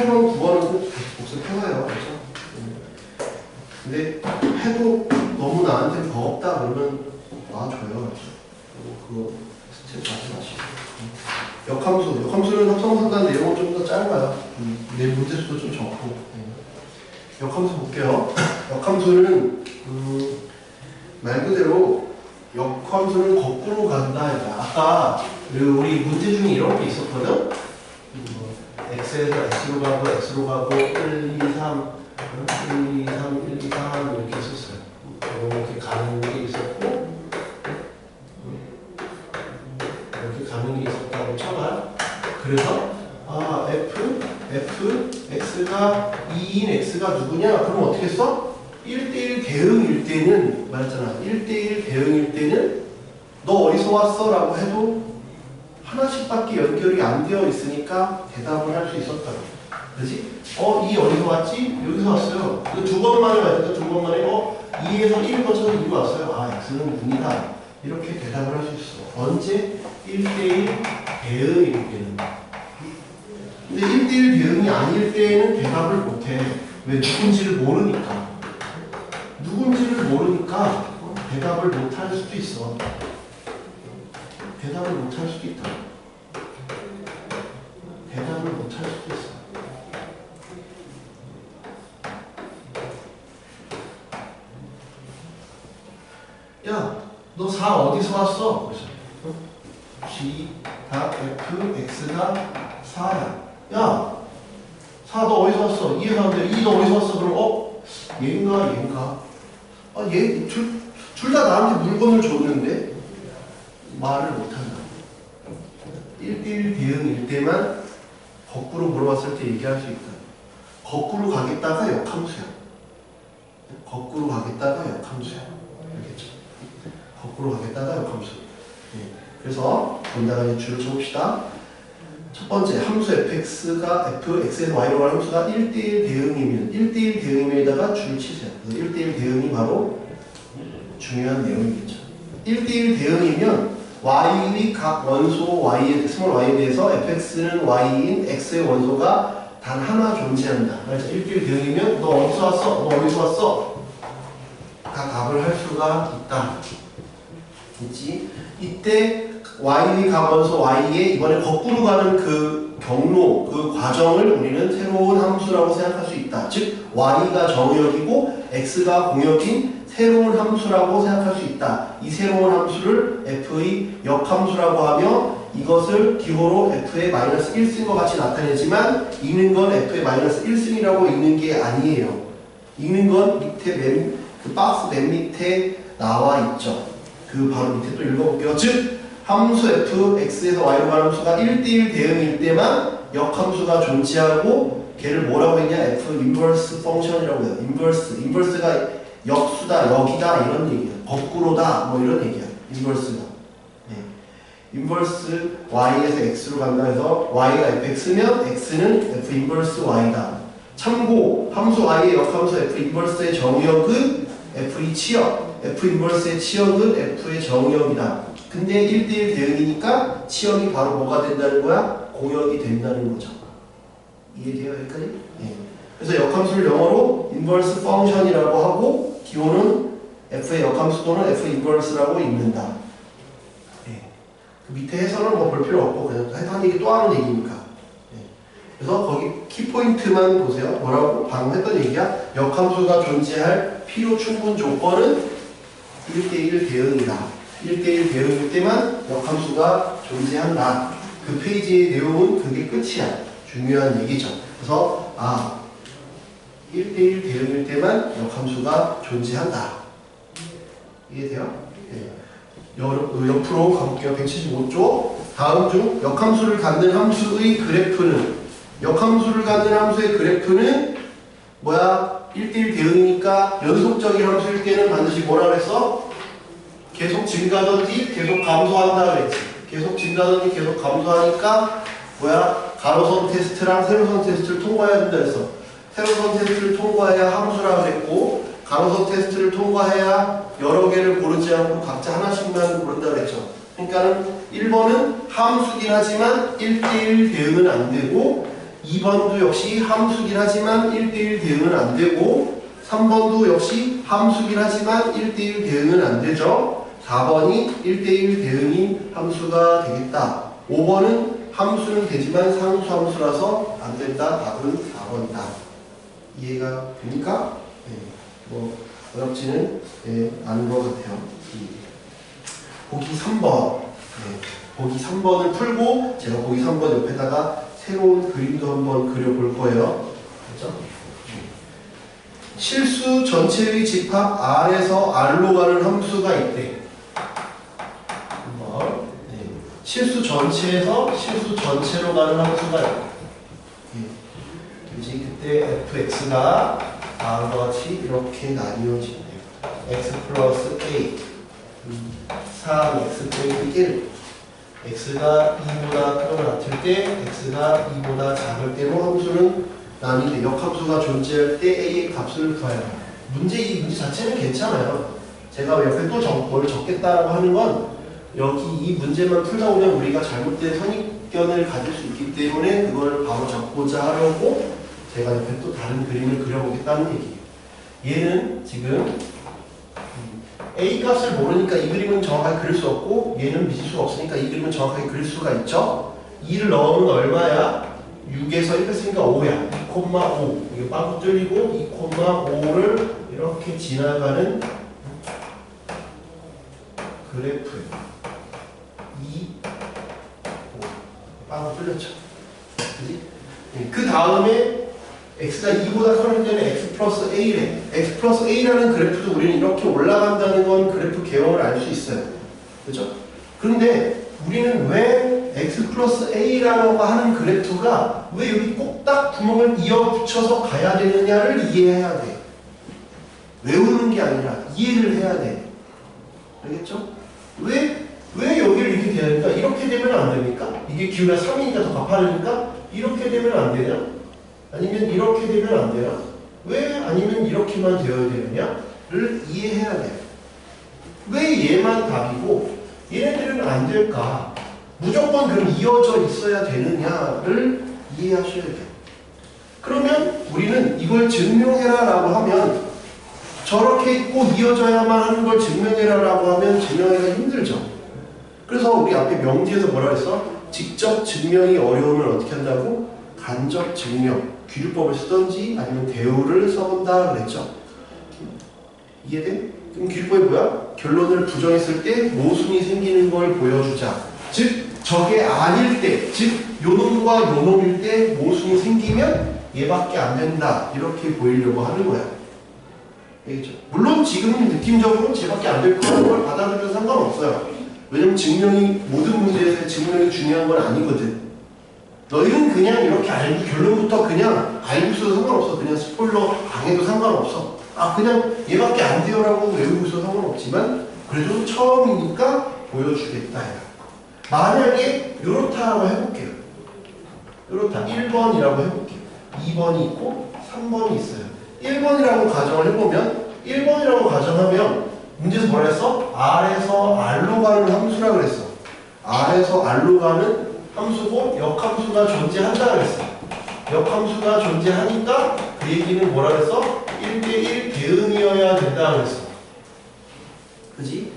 8번, 9번은 복습해봐요. 그렇죠? 근데 해도 너무 나한테 버겁다 그러면 놔줘요. 그거 스트레스 받지 마시고. 역함수는 합성상관 내용은 좀 더 짧아요. 내 문제수도 좀 적고. 역함수 볼게요. 역함수는 말 그대로 역함수는 거꾸로 간다. 아까 우리 문제 중에 이런 게 있었거든. x에서 x로 가고 x로 가고 1, 2, 3, 1, 2, 3, 1, 2, 3 이렇게 있었어요. 이렇게 가는 게 있었고 이렇게 가는 게 있었다고 쳐봐요. 그래서 x가 2인 x가 누구냐? 그럼 어떻게 써? 1대1 대응일 때는 말했잖아. 1대1 대응일 때는 너 어디서 왔어? 라고 해도 하나씩밖에 연결이 안 되어 있으니까 대답을 할 수 있었다고. 그지? 이 어디서 왔지? 여기서 왔어요. 두 번만에 말했다. 두 번만에 2에서 1 거쳐서 2로 왔어요. x는 0이다. 이렇게 대답을 할 수 있어. 언제? 1대1 대응일 때는. 근데 1대1 대응이 아닐 때에는 대답을 못해. 왜? 누군지를 모르니까. 누군지를 모르니까 대답을 못할 수도 있어. 대답을 못할 수도 있다. 대답을 못할 수도 있어. 야, 너 4 어디서 왔어? 그래서 G, 다 F, X가 4야. 야, 4 너 어디서 왔어? 2에서 왔는데 2 너 어디서 왔어? 그럼 얘인가? 얘 둘 다 나한테 물건을 줬는데 말을 못한다. 1대1 대응일 때만 거꾸로 물어봤을 때 얘기할 수 있다. 거꾸로 가겠다가 역함수야. 거꾸로 가겠다가 역함수야. 알겠죠? 거꾸로 가겠다가 역함수. 그래서 본다가 줄을 쳐봅시다. 첫 번째 함수 fx가 fx에서 y로 가는 함수가 1대1 대응이면 1대1 대응에다가 줄을 치세요. 그래서 1대1 대응이 바로 중요한 내용이겠죠. 1대1 대응이면 y의 각 원소 y에, 스몰 y에 대해서 fx는 y인 x의 원소가 단 하나 존재한다. 그래서 1대1 대응이면 너 어디서 왔어? 너 어디서 왔어? 다 답을 할 수가 있다. 있지? 이때 y의 각 원소 y에 이번에 거꾸로 가는 그 경로, 그 과정을 우리는 새로운 함수라고 생각할 수 있다. 즉 y가 정의역이고 x가 공역인 새로운 함수라고 생각할 수 있다. 이 새로운 함수를 f의 역함수라고 하며 이것을 기호로 f의 마이너스 1승 것 같이 나타내지만 읽는 건 f의 마이너스 1승이라고 읽는 게 아니에요. 읽는 건 밑에 그 박스 맨 밑에 나와 있죠. 그 바로 밑에 또 읽어볼게요. 즉 함수 f, x에서 y로 가는 함수가 1대1 대응일 때만 역함수가 존재하고 걔를 뭐라고 했냐? f 인버스 펑션이라고 해요. 인버스가 역수다, 역이다 이런 얘기야. 거꾸로다 뭐 이런 얘기야. 인버스가. 인버스 y에서 x로 간다 해서 y가 fx면 x는 f 인버스 y다. 참고 함수 y의 역함수 f 인버스의 정의역은 f의 치역, f 인버스의 치역은 f의 정의역이다. 근데 1대1 대응이니까 치역이 바로 뭐가 된다는 거야? 공역이 된다는 거죠. 이해돼요? 여기까지? 그래서 역함수를 영어로 인버스 펑션이라고 하고 기호는 f의 역함수 또는 f 인버스라고 읽는다. 그 밑에 해설은 뭐 볼 필요 없고 그냥 한 얘기 또 하는 얘기니까. 그래서 거기 키포인트만 보세요. 뭐라고? 방금 했던 얘기야. 역함수가 존재할 필요 충분 조건은 1대1 대응이다. 1대1 대응일 때만 역함수가 존재한다. 그 페이지의 내용은 그게 끝이야. 중요한 얘기죠. 그래서 1대1 대응일 때만 역함수가 존재한다. 이해돼요? 옆으로 가볼게요. 175쪽. 다음 중 역함수를 갖는 함수의 그래프는 역함수를 갖는 함수의 그래프는 뭐야? 1대1 대응이니까 연속적인 함수일 때는 반드시 뭐라 그랬어? 계속 증가하든지 계속 감소한다 그랬지. 계속 증가하든지 계속 감소하니까 뭐야? 가로선 테스트랑 세로선 테스트를 통과해야 된다 그랬어. 세로선 테스트를 통과해야 함수라 그랬고 가로선 테스트를 통과해야 여러 개를 고르지 않고 각자 하나씩만 고른다 그랬죠. 그러니까는 1번은 함수긴 하지만 1대1 대응은 안 되고 2번도 역시 함수긴 하지만 1대1 대응은 안 되고 3번도 역시 함수긴 하지만 1대1 대응은 안 되죠. 4번이 1대1 대응인 함수가 되겠다. 5번은 함수는 되지만 상수 함수라서 안 된다. 답은 4번이다. 이해가 됩니까? 네. 뭐 어렵지는 않은 것 같아요. 보기 3번. 네. 보기 3번을 풀고 제가 보기 3번 옆에다가 새로운 그림도 한번 그려볼 거예요. 그렇죠? 실수 전체의 집합 R에서 R로 가는 함수가 있대. 한번. 네. 실수 전체에서 실수 전체로 가는 함수가 있대. 그렇지? 그때 fx가 다음과 같이 이렇게 나뉘어진대요. x 플러스 a 3x 빼기 1 x가 2보다 크거나 같을 때 x가 2보다 작을 때로 함수는 나뉘는데 역함수가 존재할 때 a의 값을 구하여. 이 문제 자체는 괜찮아요. 제가 옆에 또 뭘 적겠다라고 하는 건 여기 이 문제만 풀다 보면 우리가 잘못된 선입견을 가질 수 있기 때문에 그걸 바로 잡고자 하려고 제가 옆에 또 다른 그림을 그려보겠다는 얘기예요. 얘는 지금 A 값을 모르니까 이 그림은 정확하게 그릴 수 없고 얘는 미지수가 없으니까 이 그림은 정확하게 그릴 수가 있죠. 2를 넣으면 얼마야? 6에서 1 뺐으니까 5야. 2,5 이게 빵꾸 뚫리고 2,5를 이렇게 지나가는 그래프 2, 5 빵꾸 뚫렸죠. 그지? 그 다음에 x가 2보다 커질 때는 x 플러스 a래. x 플러스 a라는 그래프도 우리는 이렇게 올라간다는 건 그래프 개형을 알 수 있어요. 그렇죠? 그런데 우리는 왜 x 플러스 a라고 하는 그래프가 왜 여기 꼭 딱 구멍을 이어붙여서 가야 되느냐를 이해해야 돼. 외우는 게 아니라 이해를 해야 돼. 알겠죠? 왜 여기를 이렇게 돼야 되니까 이렇게 되면 안 됩니까? 이게 기울기가 3이니까 더 가파르니까 이렇게 되면 안 되냐? 아니면 이렇게 되면 안 되나? 왜 아니면 이렇게만 되어야 되느냐를 이해해야 돼요. 왜 얘만 답이고 얘네들은 안 될까? 무조건 그럼 이어져 있어야 되느냐를 이해하셔야 돼요. 그러면 우리는 이걸 증명해라 라고 하면 저렇게 꼭 이어져야만 하는 걸 증명해라 라고 하면 증명하기가 힘들죠. 그래서 우리 앞에 명제에서 뭐라 했어? 직접 증명이 어려우면 어떻게 한다고? 간접 증명, 귀류법을 쓰던지 아니면 대우를 써본다 그랬죠. 이해돼? 그럼 귀류법이 뭐야? 결론을 부정했을 때 모순이 생기는 걸 보여주자. 즉 저게 아닐 때, 즉 요놈과 요놈일 때 모순이 생기면 얘밖에 안 된다 이렇게 보이려고 하는 거야. 알겠죠? 물론 지금 느낌적으로 쟤밖에 안 될 거라는 걸 받아들여도 상관없어요. 왜냐면 증명이 모든 문제에서 증명이 중요한 건 아니거든. 너희는 그냥 이렇게 알고 결론부터 그냥 알고 있어도 상관없어. 그냥 스포일러 당해도 상관없어. 아 그냥 얘밖에 안 돼요라고 외우고 있어도 상관없지만 그래도 처음이니까 보여주겠다. 만약에 이렇다라고 해볼게요. 이렇다. 1번이라고 해볼게요. 2번이 있고 3번이 있어요. 1번이라고 가정을 해보면 1번이라고 가정하면 문제에서 뭐라 했어? R에서 R로 가는 함수라고 그랬어. R에서 R로 가는 함수고 역함수가 존재한다 그랬어. 역함수가 존재하니까 그 얘기는 뭐라 그랬어? 1대1 대응이어야 된다 그랬어. 그지?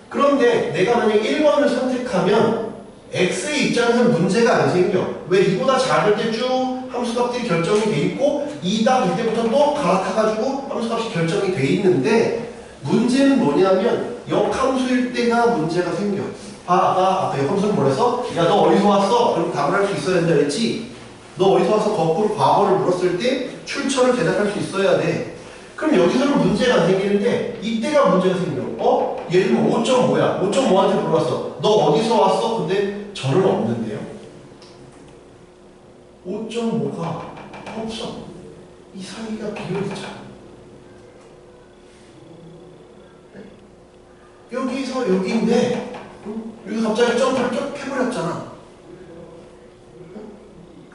그런데 내가 만약 1번을 선택하면 X의 입장에서는 문제가 안 생겨. 왜? 이보다 작을 때 쭉 함수값들이 결정이 돼 있고 2다 이때부터 또 갈아타가지고 함수값이 결정이 돼 있는데 문제는 뭐냐면 역함수일 때가 문제가 생겨. 아까 역함수는 뭐랬어? 야 너 어디서 왔어? 그럼 답을 할 수 있어야 된다 그랬지? 너 어디서 와서 거꾸로 과거를 물었을 때 출처를 대답할 수 있어야 돼. 그럼 여기서는 문제가 안 생기는데 이때가 문제가 생겨. 예를 들면 5.5야. 5.5한테 물어봤어. 너 어디서 왔어? 근데 저는 없는데요. 5.5가 없어. 이 사이가 비어있잖아. 여기서 여기인데 여기 갑자기 점프를 쭉 해버렸잖아.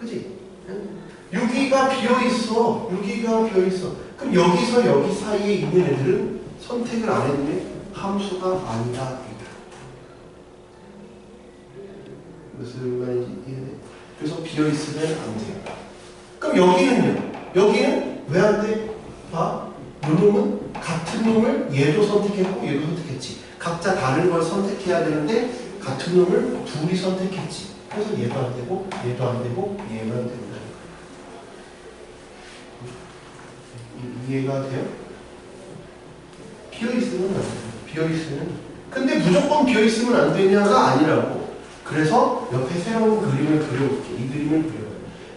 그지? 여기가 비어있어. 여기가 비어있어. 그럼 여기서 여기 사이에 있는 애들은 선택을 안 했네. 함수가 아니다. 무슨 말인지 이해돼? 그래서 비어있으면 안 돼요. 그럼 여기는요? 여기는 왜 안 돼? 봐. 이 놈은 같은 놈을 얘도 선택했고 얘도 선택했지. 각자 다른 걸 선택해야 되는데 같은 놈을 둘이 선택했지. 그래서 얘도 안 되고 얘도 안 되고 얘만 된다는 거예요. 이해가 돼요? 비어있으면 안 돼요. 비어있으면. 근데 무조건 비어있으면 안 되냐가 아니라고. 그래서 옆에 새로운 그림을 그려볼게. 이 그림을 그려요.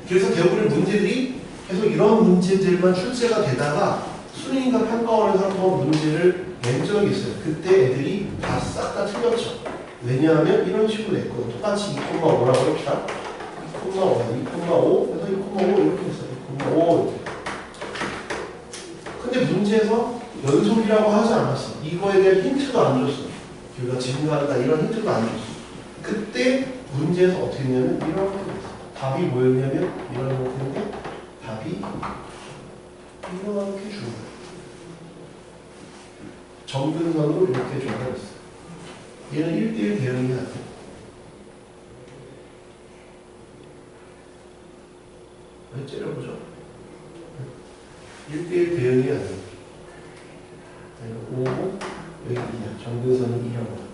그래서 대부분의 문제들이 계속 이런 문제들만 출제가 되다가 수능인가 평가원에서 한번 문제를 낸 적이 있어요. 그때 애들이 다 싹 다 틀렸죠. 왜냐하면 이런 식으로 냈거든. 똑같이 2,5라고 합시다. 2,5, 2,5, 그래서 2,5 이렇게 했어요. 2,5 이렇게. 근데 문제에서 연속이라고 하지 않았어. 이거에 대한 힌트도 안 줬어. 우리가 증가한다 이런 힌트도 안 줬어. 그때 문제에서 어떻게 했냐면 이렇게 됐어. 답이 뭐였냐면 이렇게 답이 이렇게 준 거야. 정근선으로 이렇게 준다고 했어. 얘는 1대1 대응이 안 돼. 왜 째려보죠? 1대1 대응이 안 돼. 5, 여기 2야. 정근선은 2라고.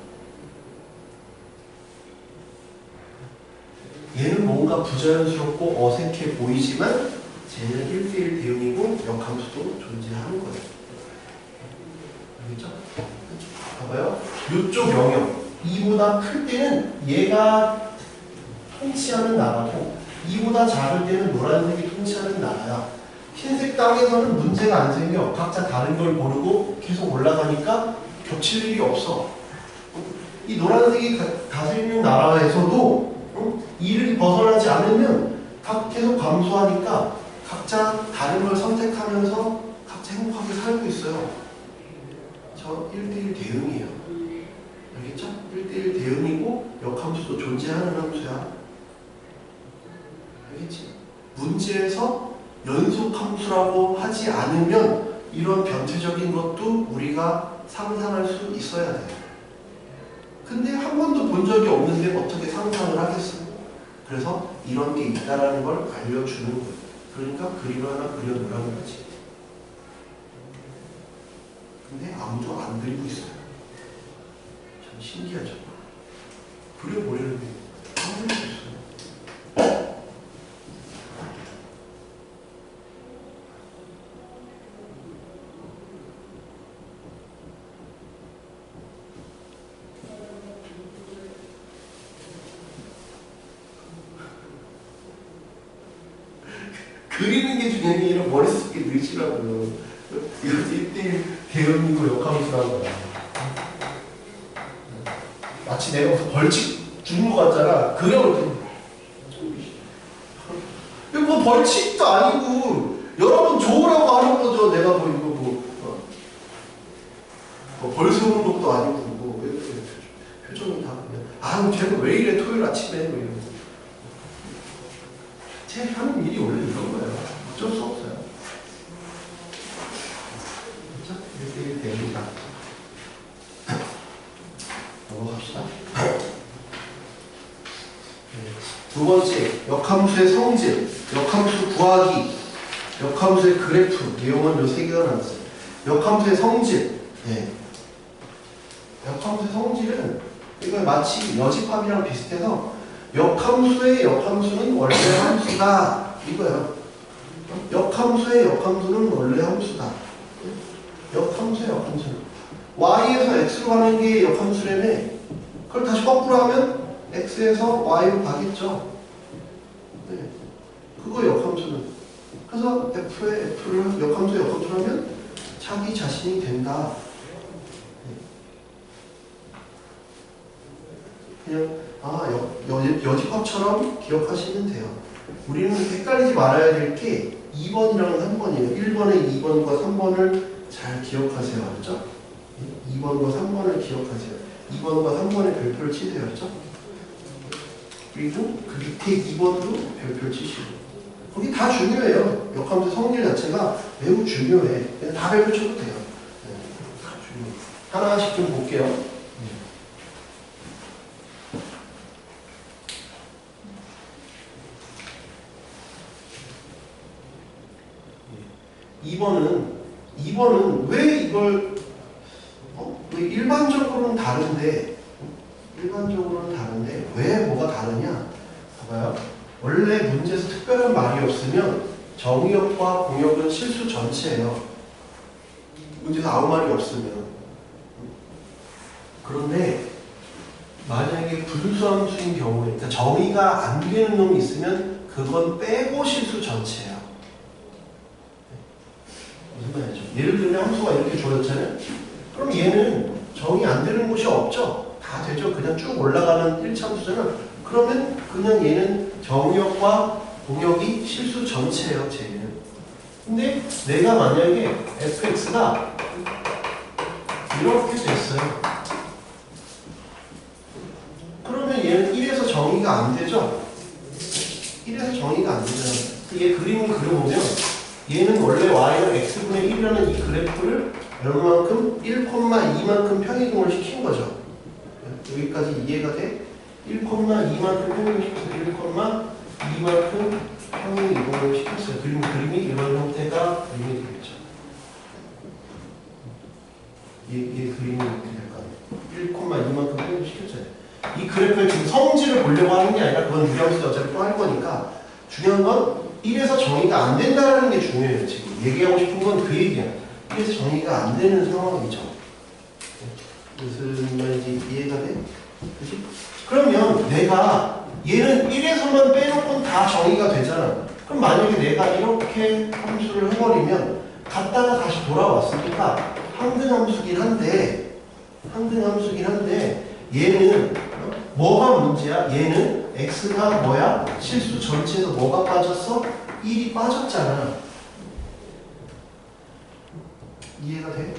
얘는 뭔가 부자연스럽고 어색해 보이지만 쟤는 1대1 대응이고 역함수도 존재하는 거예요. 알겠죠? 봐봐요. 이쪽 영역 2보다 클 때는 얘가 통치하는 나라고 2보다 작을 때는 노란색이 통치하는 나라야. 흰색 땅에서는 문제가 안 생겨. 각자 다른 걸 고르고 계속 올라가니까 겹칠 일이 없어. 이 노란색이 다스리는 나라에서도 2를 벗어나지 않으면 계속 감소하니까 각자 다른 걸 선택하면서 각자 행복하게 살고 있어요. 저 1대1 대응이에요. 알겠죠? 1대1 대응이고 역함수도 존재하는 함수야. 알겠지? 문제에서 연속함수라고 하지 않으면 이런 변태적인 것도 우리가 상상할 수 있어야 돼요. 근데 한 번도 본 적이 없는데 어떻게 상상을 하겠어요? 그래서 이런 게 있다라는 걸 알려주는 거예요. 그러니까 그림을 하나 그려놓으라는 거지. 근데 아무도 안 그리고 있어요. 참 신기하죠? 그려보려는데 안 그리고 있어요. 그리는 게 중요한 게 아니라 머릿속에 넣으시라고요. 이것도 1대1 대응이고 역함수라는 거야. 마치 내가 무슨 벌칙 주는 것 같잖아. 그려볼 때. 뭐 벌칙도 아니고 여러분 좋으라고 하는 거죠. 내가 뭐 이거 뭐 벌 세우는 것도 아니고 뭐 왜 이렇게 표정이 다 그냥 아 쟤는 왜 이래 토요일 아침에 뭐 이런 제 하는 일이 원래 이런 거예요. 어쩔 수 없어요. 그렇죠? 1대1 대응이다. 넘어갑시다. 두 번째, 역함수의 성질, 역함수 구하기, 역함수의 그래프. 내용은 이 세 개가 나왔어요. 역함수의 성질. 네. 역함수의 성질은 이거 마치 여집합이랑 비슷해서 역함수의 역함수는 원래 함수다. 이거예요. 역함수의 역함수는 원래 함수다. 역함수의 역함수는 y에서 x로 가는 게 역함수라며. 그걸 다시 거꾸로 하면 x에서 y로 가겠죠. 네. 그거 역함수는. 그래서 f의 f를 역함수의 역함수로 하면 자기 자신이 된다. 그냥 여집합처럼 기억하시면 돼요. 우리는 헷갈리지 말아야 될 게 2번이랑 3번이에요. 1번에 2번과 3번을 잘 기억하세요. 알죠? 2번과 3번을 기억하세요. 2번과 3번의 별표를 치세요. 알죠? 그리고 그 밑에 2번도 별표를 치시고. 거기 다 중요해요. 역함수 성질 자체가 매우 중요해. 그냥 다 별표 쳐도 돼요. 네, 다 중요해요. 하나씩 좀 볼게요. 2번은 왜 이걸 왜 일반적으로는 다른데 왜 뭐가 다르냐? 봐봐요. 원래 문제에서 특별한 말이 없으면 정의역과 공역은 실수 전체예요. 문제에서 아무 말이 없으면. 그런데 만약에 분수함수인 경우에, 그러니까 정의가 안 되는 놈이 있으면 그건 빼고 실수 전체예요. 무슨 말이죠? 예를 들면 함수가 이렇게 주어졌잖아요. 그럼 얘는 정의 안 되는 곳이 없죠. 다 되죠. 그냥 쭉 올라가는 1차 함수잖아. 그러면 그냥 얘는 정의역과 공역이 실수 전체예요. 쟤는. 근데 내가 만약에 fx가 이렇게 됐어요. 그러면 얘는 1에서 정의가 안 되죠? 1에서 정의가 안 되잖아요. 얘 그림을 그려보면 얘는 원래 y가 x분의 1이라는 이 그래프를 얼마만큼? 1,2만큼 평이동을 시킨 거죠. 여기까지 이해가 돼? 1,2만큼 평이동을 시켰어요. 1,2만큼 평이동을 시켰어요. 그림이 이런 형태가 그림이 되겠죠. 얘 그림이 이렇게 될 거 아니에요. 1,2만큼 평이동을 시켰잖아요. 이 그래프의 지금 성질을 보려고 하는 게 아니라 그건 유리함수 어차피 또 할 거니까 중요한 건 1에서 정의가 안 된다는 게 중요해요. 지금 얘기하고 싶은 건 그 얘기야. 1에서 정의가 안 되는 상황이죠. 무슨 말인지 이해가 돼? 그치? 그러면 내가 얘는 1에서만 빼놓고는 다 정의가 되잖아. 그럼 만약에 내가 이렇게 함수를 해버리면 갔다가 다시 돌아왔으니까 항등함수긴 한데 얘는 뭐가 문제야? 얘는 x가 뭐야? 실수 전체에서 뭐가 빠졌어? 1이 빠졌잖아. 이해가 돼?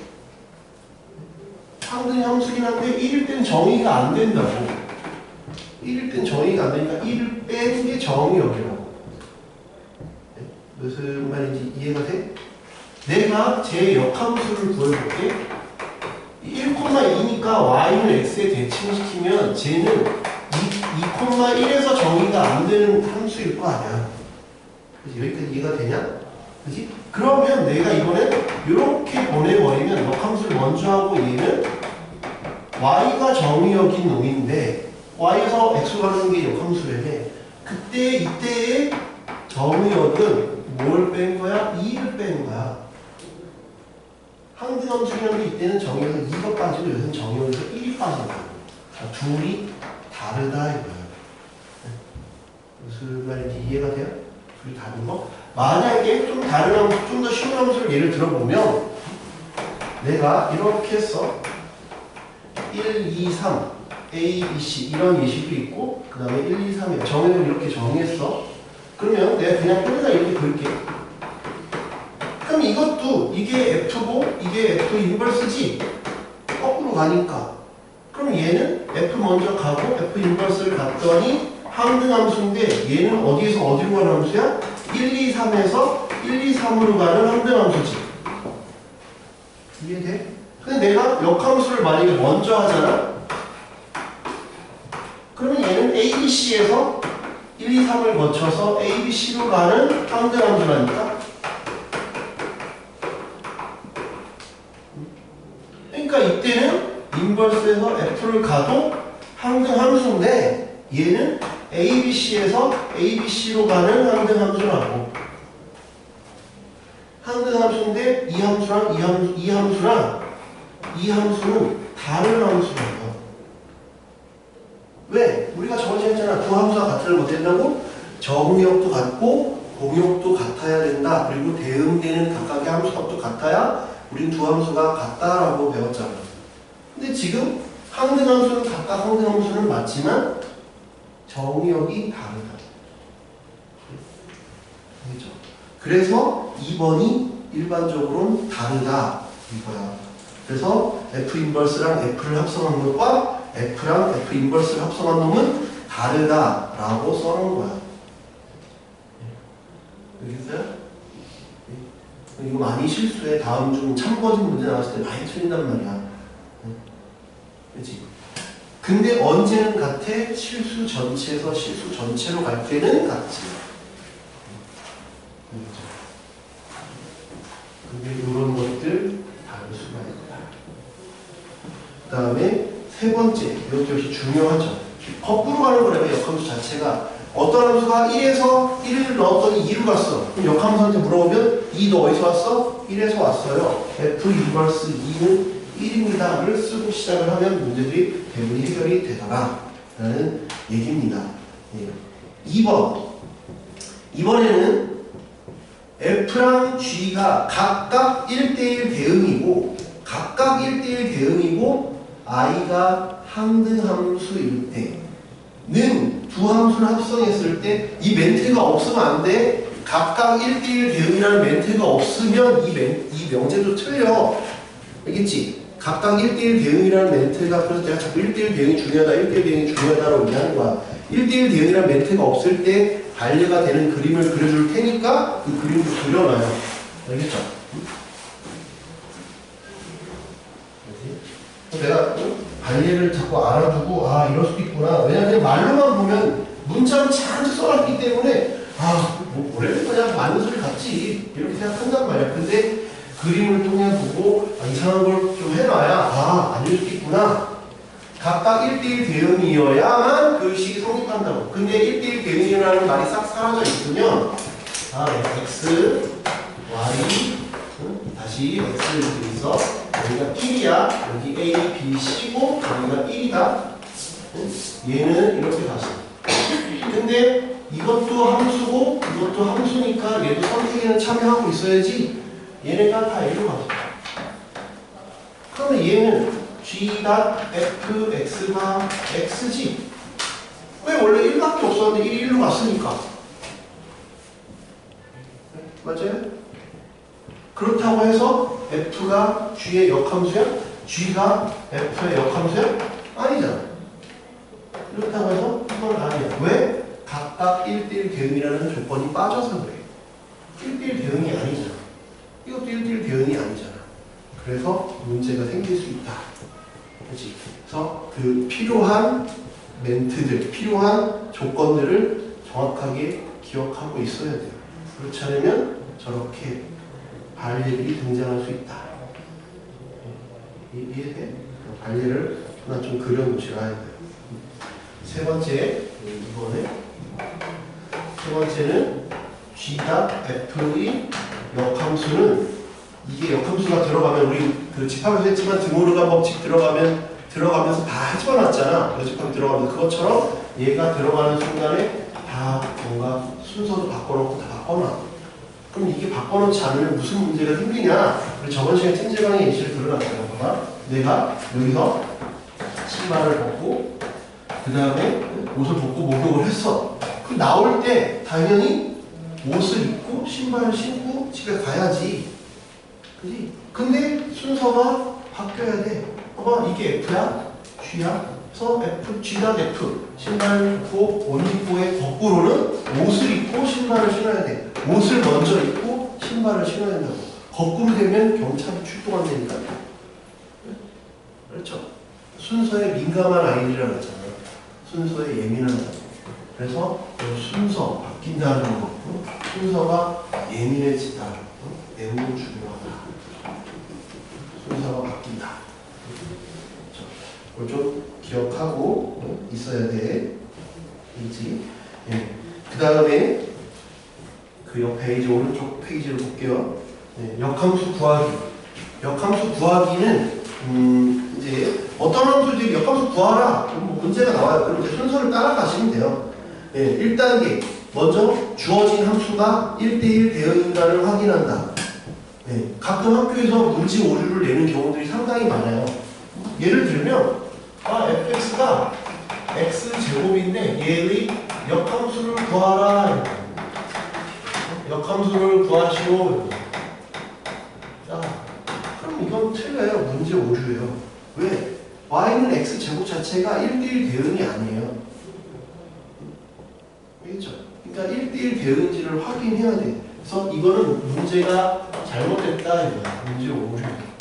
항등이 함수긴 한데 1일 땐 정의가 안 된다고. 1일 땐 정의가 안 되니까 1을 빼는 게 정의역이라고. 무슨 말인지 이해가 돼? 내가 제 역함수를 구해볼게. 1,2니까 y는 x에 대칭시키면 쟤는 2,1에서 정의가 안 되는 함수일 거 아니야. 그치? 여기까지 이해가 되냐? 그치? 그러면 내가 이번엔 이렇게 보내버리면 역함수를 먼저 하고 얘는 y가 정의역인 놈인데 y에서 x로 가는 게 역함수래네. 이때의 정의역은 뭘 뺀 거야? 2를 뺀 거야. 항등함수라는 게 이때는 정의에서 2가 빠지고 여기서는 정의에서 1이 빠진 거야. 둘이 다르다 이거예요. 무슨 말인지 이해가 돼요? 둘이 다른 거? 만약에 좀 다른 함수, 좀 더 쉬운 함수를 예를 들어보면 내가 이렇게 했어. 1, 2, 3, A, B, C 이런 예시도 있고 그 다음에 1, 2, 3에 정의를 이렇게 정의했어. 그러면 내가 그냥 여기다 이렇게 그릴게. 그럼 이것도 이게 F고 이게 F 인버스지? 거꾸로 가니까. 그럼 얘는 F 먼저 가고 F 인버스를 갔더니 항등함수인데 얘는 어디에서 어디로 가는 함수야? 1, 2, 3에서 1, 2, 3으로 가는 항등함수지. 이해돼? 근데 내가 역함수를 만약에 먼저 하잖아? 그러면 얘는 A, B, C에서 1, 2, 3을 거쳐서 A, B, C로 가는 항등함수라니까? 그러니까 이때는 인버스에서 F를 가도 항등함수인데 얘는 A, B, C에서 A, B, C로 가는 항등함수라고. 항등함수인데 이 함수랑 이 함수는 다른 함수예요. 왜? 우리가 저번에 했잖아. 두 함수가 같으면 못 된다고? 정의역도 같고 공역도 같아야 된다. 그리고 대응되는 각각의 함수값도 같아야 우린 두 함수가 같다라고 배웠잖아. 근데 지금 항등함수는 각각 항등함수는 맞지만 정의역이 다르다. 그렇죠? 그래서 2번이 일반적으로는 다르다 이거야. 그래서 F 인버스랑 F를 합성한 것과 F랑 F 인버스를 합성한 놈은 다르다라고 써놓은 거야. 알겠어요? 이거 많이 실수해. 다음 중 참고진 문제 나왔을 때 많이 틀린단 말이야. 그렇지? 근데 언제는 같아? 실수 전체에서 실수 전체로 갈 때는 같지. 근데 이런 것들 다를 수가 있다. 그 다음에 세 번째, 이것도 역시 중요하죠. 거꾸로 가는 거라면 역함수 자체가 어떤 함수가 1에서 1을 넣었더니 2로 갔어. 그럼 역함수한테 물어보면 2 너 어디서 왔어? 1에서 왔어요. F 인버스 2는 1입니다를 쓰고 시작을 하면 문제들이 대부분 해결이 되더라 라는 얘기입니다. 예. 2번. 이번에는 F랑 G가 각각 1대1 대응이고 I가 항등함수일 때는 두 함수를 합성했을 때 이 멘트가 없으면 안 돼. 각각 1대1 대응이라는 멘트가 없으면 이 명제도 틀려. 알겠지? 각각 1대1 대응이라는 멘트가, 그래서 내가 자꾸 1대1 대응이 중요하다, 1대1 대응이 중요하다라고 얘기하는 거야. 1대1 대응이라는 멘트가 없을 때 반례가 되는 그림을 그려줄 테니까 그 그림도 그려놔요. 알겠죠? 내가 반례를 자꾸 알아두고 이럴 수도 있구나. 왜냐면 말로만 보면 문자로 잔뜩 써놨기 때문에 뭐래? 그냥 맞는 소리 같지 이렇게 생각한단 말이야. 근데 그림을 통해 보고 이상한 걸 좀 해놔야 아닐 수도 있구나. 각각 1대1 대응이어야만 그 식이 성립한다고. 근데 1대1 대응이라는 말이 싹 사라져 있으면 x, y 다시 x를 이렇게 있어. 여기가 1이야. 여기 a, b, c고 여기가 1이다. 얘는 이렇게 갔어. 근데 이것도 함수고 이것도 함수니까 얘도 선택에는 참여하고 있어야지. 얘네가 다 A로 갔어. 그러면 얘는 G.fx가 x지. 왜 원래 1밖에 없었는데 1이 1로 갔으니까. 맞아요? 그렇다고 해서 f가 g의 역함수야? g가 f의 역함수야? 아니잖아. 그렇다고 해서 그건 아니야. 왜? 각각 1대1 대응이라는 조건이 빠져서 그래. 1대1 대응이 아니잖아. 이것도 1대1 대응이 아니잖아. 그래서 문제가 생길 수 있다. 그렇지? 그래서 그 필요한 멘트들, 필요한 조건들을 정확하게 기억하고 있어야 돼요. 그렇지 않으면 저렇게 반례들이 등장할 수 있다. 이해돼? 반례를 하나 좀 그려놓으셔야 돼요. 세 번째, 이번에 세 번째는 G.F의 역함수는 이게 역함수가 들어가면 우리 그 집합에서 했지만 드모르간 법칙 들어가면서 다 집어놨잖아. 집합이 들어가면서 그것처럼 얘가 들어가는 순간에 다 뭔가 순서도 바꿔놓고 다 바꿔놔. 그럼 이게 바꿔놓지 않으면 무슨 문제가 생기냐? 우리 저번 시간에 찜질방의 예시를 들어놨잖아. 봐봐. 내가 여기서 신발을 벗고 그 다음에 옷을 벗고 목욕을 했어. 그럼 나올 때 당연히 옷을 입고 신발을 신고 집에 가야지. 그지? 근데 순서가 바뀌어야 돼. 봐봐. 이게 F야? G야? 그래서 F, G랑 F. 신발을 입고 옷 입고의 거꾸로는 옷을 입고 신발을 신어야 돼. 옷을 먼저 입고 신발을 신어야 된다고. 거꾸로 되면 경찰이 출동한다니까. 그렇죠? 순서에 민감한 아이들이라고 했잖아. 순서에 예민한 아이. 그래서 순서 바뀐다는 거, 순서가 예민해진다는 거 매우 중요하다. 순서가 바뀐다. 그걸 좀 기억하고 있어야 돼. 있지? 예. 그 다음에 그 옆 페이지, 오른쪽 페이지를 볼게요. 예. 역함수 구하기. 역함수 구하기는 이제 어떤 함수들이 역함수 구하라. 뭐 문제가 나와요. 그럼 이제 순서를 따라가시면 돼요. 예. 1단계. 먼저 주어진 함수가 1대1 대응인가를 확인한다. 예. 가끔 학교에서 문제 오류를 내는 경우들이 상당히 많아요. 예를 들면 fx가 x제곱인데 얘의 역함수를 구하라. 역함수를 구하시오. 자, 그럼 이건 틀려요. 문제 오류예요. 왜? y는 x제곱 자체가 1대1 대응이 아니에요. 알겠죠? 그러니까 1대1 대응인지를 확인해야 돼. 그래서 이거는 문제가 잘못됐다 이거야. 문제 오류야.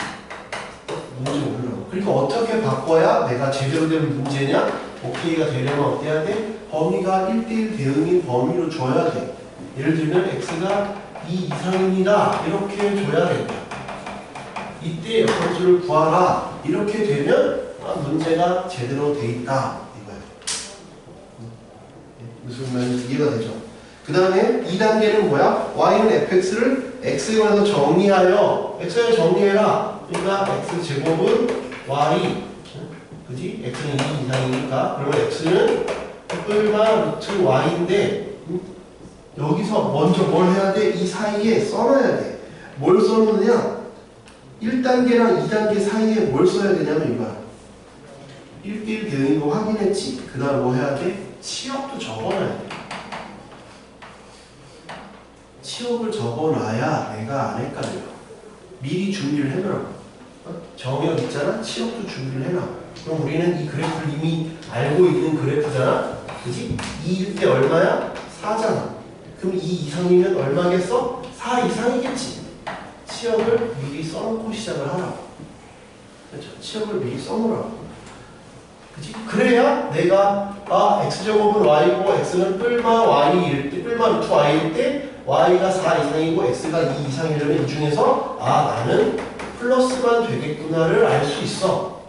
문제 오류라고. 그러니까 어떻게 바꿔야 내가 제대로 된 문제냐? 오케이가 되려면 어때야 돼? 범위가 1대1 대응인 범위로 줘야 돼. 예를 들면 x가 2 이상입니다. 이렇게 줘야 된다. 이때 역함수를 구하라. 이렇게 되면 문제가 제대로 돼 있다. 이거예요. 무슨 말인지 이해가 되죠? 그 다음에 2단계는 뭐야? y는 fx를 x에 관해서 정의하여 x에 정리해라. 그러니까 x 제곱은 y, 그지? x는 2 이상이니까 그러면 x는 뿔마 루트 y인데 여기서 먼저 뭘 해야 돼? 이 사이에 써놔야 돼. 뭘 써놓느냐? 1단계랑 2단계 사이에 뭘 써야 되냐면 이거야. 1대1 대응인 거 확인했지? 그 다음 뭐 해야 돼? 치역도 적어놔야 돼. 치역을 적어놔야 내가 안 헷갈려. 미리 준비를 해놓으라고. 정역 있잖아? 치역도 준비를 해놔. 그럼 우리는 이 그래프를 이미 알고 있는 그래프잖아? 그지? 2일 때 얼마야? 4잖아. 그럼 2 이상이면 얼마겠어? 4 이상이겠지. 치역을 미리 써놓고 시작을 하라고. 그렇죠? 치역을 미리 써놓으라고. 그치? 그래야 내가 x제곱은 y고 x는 뿔마 y일 때, 뿔마 루트 y일 때 y가 4 이상이고 x가 2 이상이려면 이 중에서 나는 플러스만 되겠구나를 알 수 있어.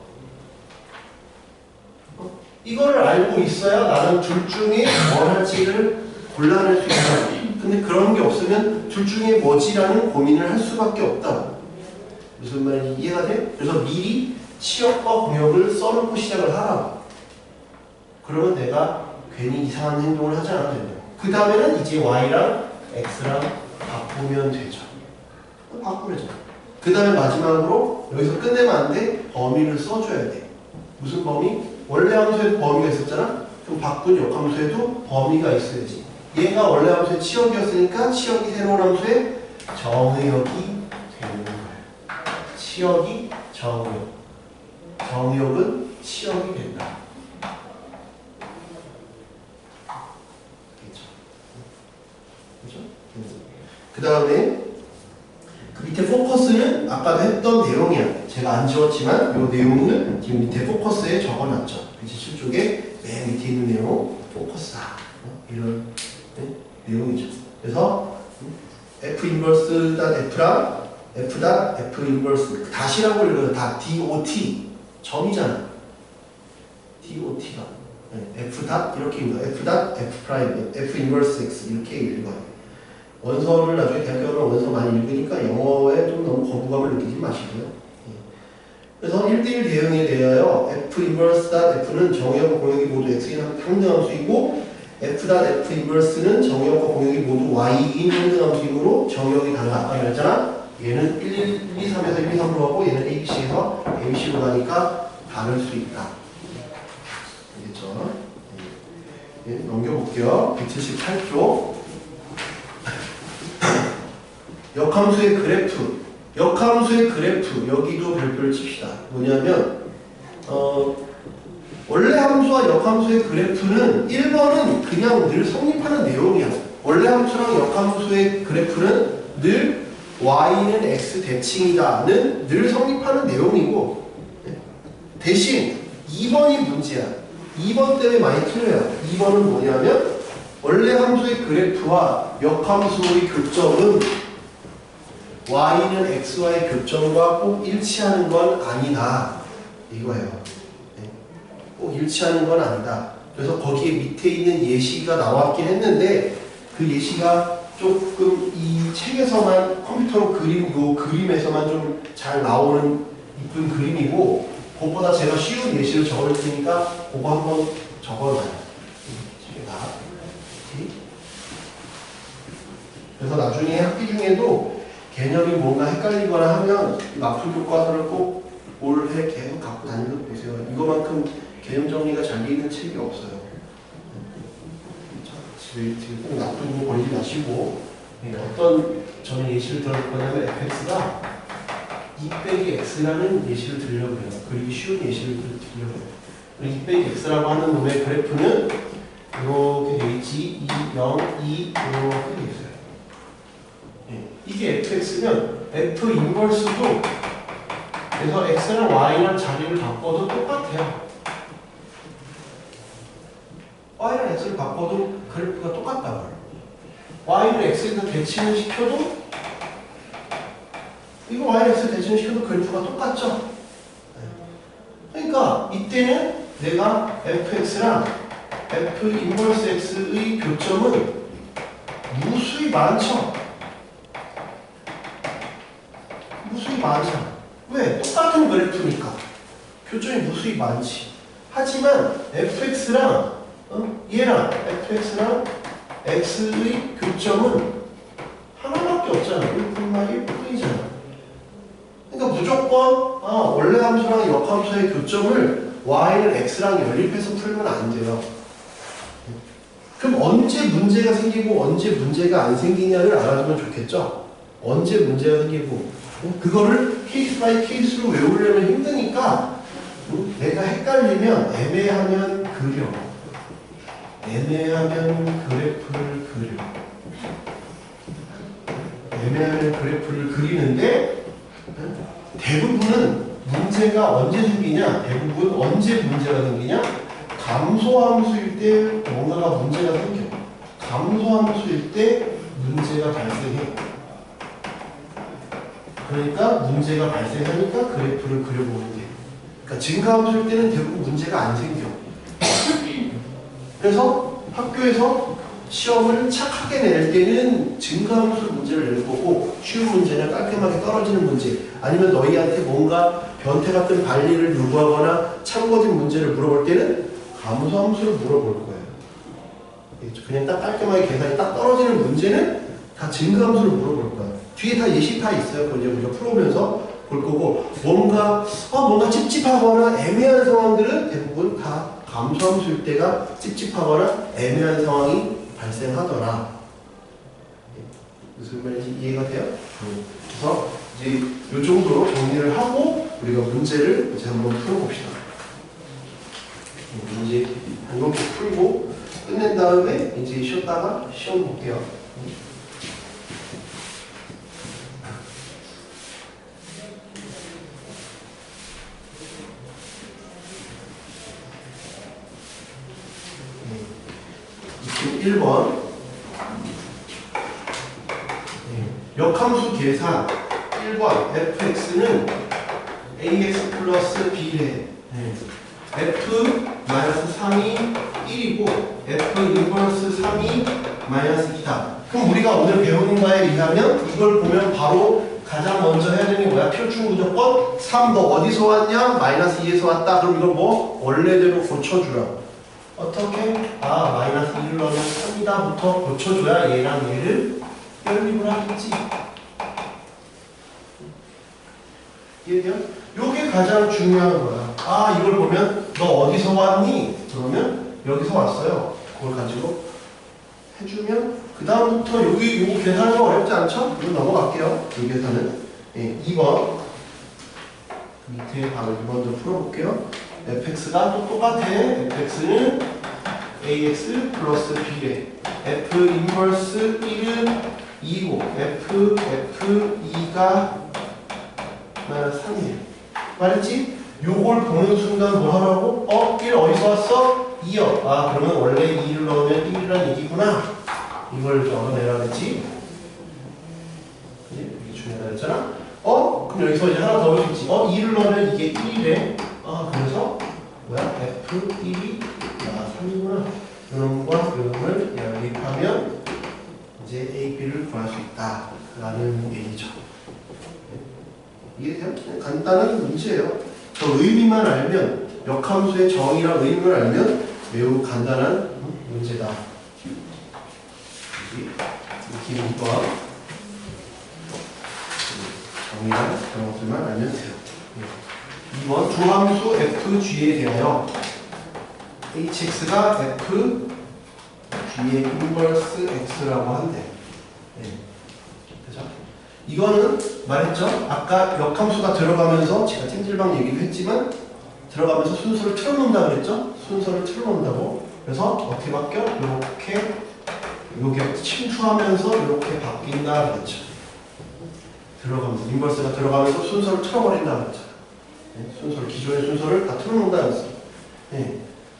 이거를 알고 있어야 나는 둘 중에 뭘 할지를 골라낼 수 있어. 근데 그런 게 없으면 둘 중에 뭐지라는 고민을 할 수밖에 없다. 무슨 말인지 이해가 돼? 그래서 미리 치역과 공역을 써놓고 시작을 하라고. 그러면 내가 괜히 이상한 행동을 하지 않아도 된다. 그 다음에는 이제 y랑 x랑 바꾸면 되죠. 바꾸래죠. 그 다음에 마지막으로 여기서 끝내면 안 돼. 범위를 써줘야 돼. 무슨 범위? 원래 함수에도 범위가 있었잖아. 그럼 바꾼 역함수에도 범위가 있어야지. 얘가 원래 함수의 치역이었으니까 치역이 새로운 함수의 정의역이 되는 거예요. 치역이 정의역. 정의역은 치역이 된다. 그 다음에 그 밑에 포커스는 아까도 했던 내용이야. 제가 안 지웠지만 이 내용은 지금 밑에 포커스에 적어놨죠. 그치? 7쪽에 맨 밑에 있는 내용 포커스다. 이런 내용이죠. 그래서 f 인버스 단 f랑 f 단 f 인버스 다시라고 읽어요. 다 dot 점이잖아. dot가 f 단 이렇게 읽어요. f 단 f 프라임 f 인버스 x 이렇게 읽어요. 원서를 나중에 대학교 가면 원서 많이 읽으니까 영어에 좀 너무 거부감을 느끼지 마시고요. 그래서 1대1 대응에 대하여 f 인버스 단 f는 정의역과 공역이 모두 x인 상등함수이고 f 단 f 인버스는 정의역과 공역이 모두 y인 상등함수이므로 정의역이 달라. 아까 말했잖아. 얘는 1, 2, 3에서 1, 2, 3으로 가고 얘는 a, b, c에서 a, b, c로 가니까 다를 수 있다. 알겠죠? 네, 넘겨볼게요. 178쪽. 역함수의 그래프. 역함수의 그래프. 여기도 별표를 칩시다. 뭐냐면 원래 함수와 역함수의 그래프는 1번은 그냥 늘 성립하는 내용이야. 원래 함수랑 역함수의 그래프는 늘 y는 x 대칭이다는 늘 성립하는 내용이고, 대신 2번이 문제야. 2번 때문에 많이 틀려요. 2번은 뭐냐면 원래 함수의 그래프와 역함수의 교점은 y는 x와의 교점과 꼭 일치하는 건 아니다. 이거예요. 꼭 일치하는 건 아니다. 그래서 거기에 밑에 있는 예시가 나왔긴 했는데 그 예시가 조금 이 책에서만 컴퓨터로 그린 요 그림에서만 좀 잘 나오는 이쁜 그림이고, 그것보다 제가 쉬운 예시를 적을 테니까 그거 한번 적어놔요. 책에다. 그래서 나중에 학기 중에도 개념이 뭔가 헷갈리거나 하면 마플 교과서를 꼭 올해 계속 갖고 다니면서 보세요. 이거만큼 개념 정리가 잘 돼 있는 책이 없어요. 집에 꼭 나쁜 거 걸리지 마시고, 어떤 저는 예시를 들을 거냐면 fx가 2 빼기 x라는 예시를 들으려고 해요. 그리고 쉬운 예시를 들으려고 해요. 2 빼기 x라고 하는 놈의 그래프는 이렇게 되어 있지. 2, 0, 2 이렇게 되어 있어요. 이게 fx면 f 인버스도 그래서 x랑 y랑 자리를 바꿔도 똑같아요. y랑 x를 바꿔도 그래프가 똑같다고요. y를 x에다 대칭을 시켜도 이거 y를 x에 대칭을 시켜도 그래프가 똑같죠? 그러니까 이때는 내가 fx랑 f 인버스 x의 교점은 무수히 많죠? 무수히 많잖아. 왜? 똑같은 그래프니까. 교점이 무수히 많지. 하지만 fx랑 얘랑 fx랑 x의 교점은 하나밖에 없잖아. 1,1뿐이잖아. 그러니까 무조건 원래 함수랑 역함수의 교점을 y를 x랑 연립해서 풀면 안 돼요. 그럼 언제 문제가 생기고 언제 문제가 안 생기냐를 알아두면 좋겠죠? 언제 문제가 생기고 그거를 케이스 바이 케이스로 외우려면 힘드니까 내가 헷갈리면 애매하면 그려. 애매하면 그래프를 그려. 애매하면 그래프를 그리는데 대부분은 문제가 언제 생기냐? 대부분 언제 문제가 생기냐? 감소함수일 때 뭔가가 문제가 생겨. 감소함수일 때 문제가 발생해. 그러니까 문제가 발생하니까 그래프를 그려보는 게. 그러니까 증가함수일 때는 대부분 문제가 안 생겨. 그래서 학교에서 시험을 착하게 낼 때는 증가함수 문제를 낼 거고 쉬운 문제는 깔끔하게 떨어지는 문제 아니면 너희한테 뭔가 변태 같은 관리를 요구하거나 참고진 문제를 물어볼 때는 감소함수를 물어볼 거예요. 그냥 딱 깔끔하게 계산이 딱 떨어지는 문제는 다 증가함수를 물어볼 거예요. 뒤에 다 예시 다 있어요. 그걸 이제 우리가 풀어보면서 볼 거고 뭔가 찝찝하거나 애매한 상황들은 대부분 다 감소함수일 때가 찝찝하거나 애매한 상황이 발생하더라. 무슨 말인지 이해가 돼요? 그래서 이제 이 정도로 정리를 하고 우리가 문제를 이제 한번 풀어봅시다. 문제 한 번씩 풀고 끝낸 다음에 이제 쉬었다가 시험 볼게요. 네. 1번 역함수 계산 1번 fx는 ax 플러스 b래. f 마이너스 3이 1이고 f 인버스 3이 마이너스 2다. 그럼 우리가 오늘 배우는 바에 의하면 이걸 보면 바로 가장 먼저 해야 되는 게 뭐야? 표준 무조건 3 너 어디서 왔냐? 마이너스 2에서 왔다. 그럼 이걸 뭐? 원래대로 고쳐주라. 어떻게? 마이너스 2를 넣으면 3이다부터 고쳐줘야 얘랑 얘를 연립을 하겠지. 이해돼요? 요게 가장 중요한 거야. 이걸 보면 너 어디서 왔니? 그러면 여기서 왔어요. 그걸 가지고 해주면 그 다음부터 요거 계산은 어렵지 않죠? 이거 넘어갈게요. 이 계산은 2번 밑에 바로 2번도 풀어볼게요. fx가 또 똑같아. fx는 ax 플러스 b래. f 인버스 1은 2고 f2가 3이에요. 말했지? 요걸 보는 순간 뭐 하라고? 1 어디서 왔어? 2요. 그러면 원래 2를 넣으면 1이란 얘기구나. 이걸 적어내라 그랬지? 이게 중요하다 그랬잖아? 그럼 여기서 이제 하나 더 볼 수 있지. 2를 넣으면 이게 1이래. 그래서 뭐야? f1이 3이구나. 요놈과 요놈을 연립하면 이제 a, b를 구할 수 있다. 라는 얘기죠. 이해돼요? 간단한 문제예요. 저 의미만 알면, 역함수의 정의랑 의미를 알면 매우 간단한 문제다. 이렇게 2번 정의랑 그런 것들만 알면 돼요. 2번 두함수 fg에 대하여 hx가 f g의 인버스 x라고 한대. 그죠? 이거는 말했죠? 아까 역함수가 들어가면서 제가 찜질방 얘기도 했지만 들어가면서 순서를 틀어놓는다 그랬죠? 순서를 틀어놓는다고. 그래서 어떻게 바뀌어? 이렇게 요게 침투하면서 이렇게 바뀐다 그랬죠. 들어가면서 인버스가 들어가면서 순서를 틀어버린다 그랬죠. 순서를 기존의 순서를 다 틀어놓는다 그랬어.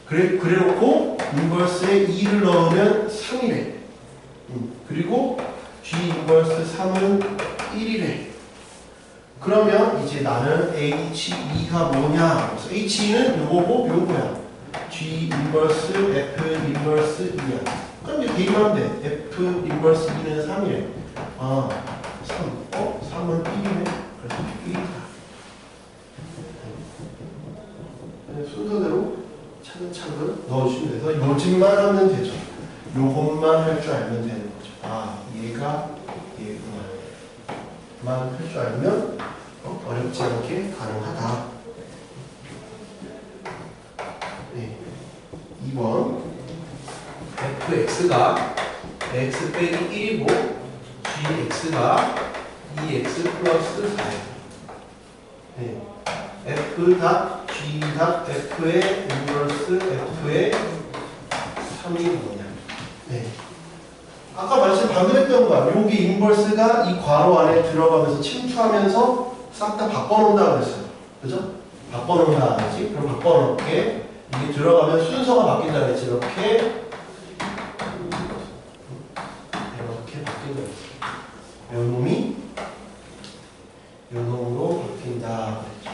그래놓고 인버스에 2를 넣으면 3이래. 그리고 G 인버스 3은 1이래. 그러면 이제 나는 H2가 뭐냐? 그래서 H2는 요거고 요거야. G 인버스 F 인버스 2야. 그럼 이제 대입하면 돼. F 인버스 2는 3이래. 아, 3. 3은 1이네. 그래서 1이다. 순서대로 차근차근 넣어주시면 돼서 요즘만 하면 되죠. 요것만 할 줄 알면 되는 거죠. 아, 얘가 얘구만 할 줄 알면 어렵지 않게 가능하다. 네. 2번 fx가 x 빼기 1이고 gx가 2x 플러스 4예요. 네. f 닷 g 닷 f의 인버스 f의 3이 뭐냐. 네. 아까 말씀 방금 했던 거야. 여기 인버스가 이 괄호 안에 들어가면서 침투하면서 싹 다 바꿔놓는다 그랬어요. 그죠? 바꿔놓는다 그랬지? 그럼 바꿔놓게 이게 들어가면 순서가 바뀐다 그랬지? 이렇게 바뀐다 그랬지. 요 놈이 요 놈으로 바뀐다 그랬죠.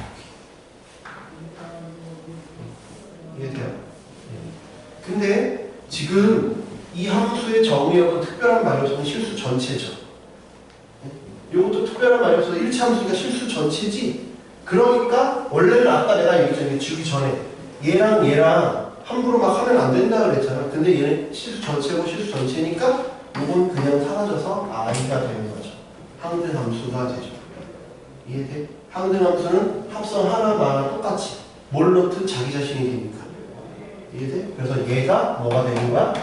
이해돼요? 근데 지금 이 함수의 정의역은 특별한 말이어서는 실수 전체죠. 이것도 특별한 말이어서 1차 함수가 실수 전체지. 그러니까 원래는 아까 내가 얘기했잖아요. 주기 전에 얘랑 얘랑 함부로 막 하면 안 된다 그랬잖아. 근데 얘는 실수 전체고 실수 전체니까 이건 그냥 사라져서 i가 되는 거죠. 항등 함수가 되죠. 이해돼? 항등 함수는 합성 하나만 똑같이 뭘 넣든 자기 자신이 되니까. 이해돼? 그래서 얘가 뭐가 되는 거야?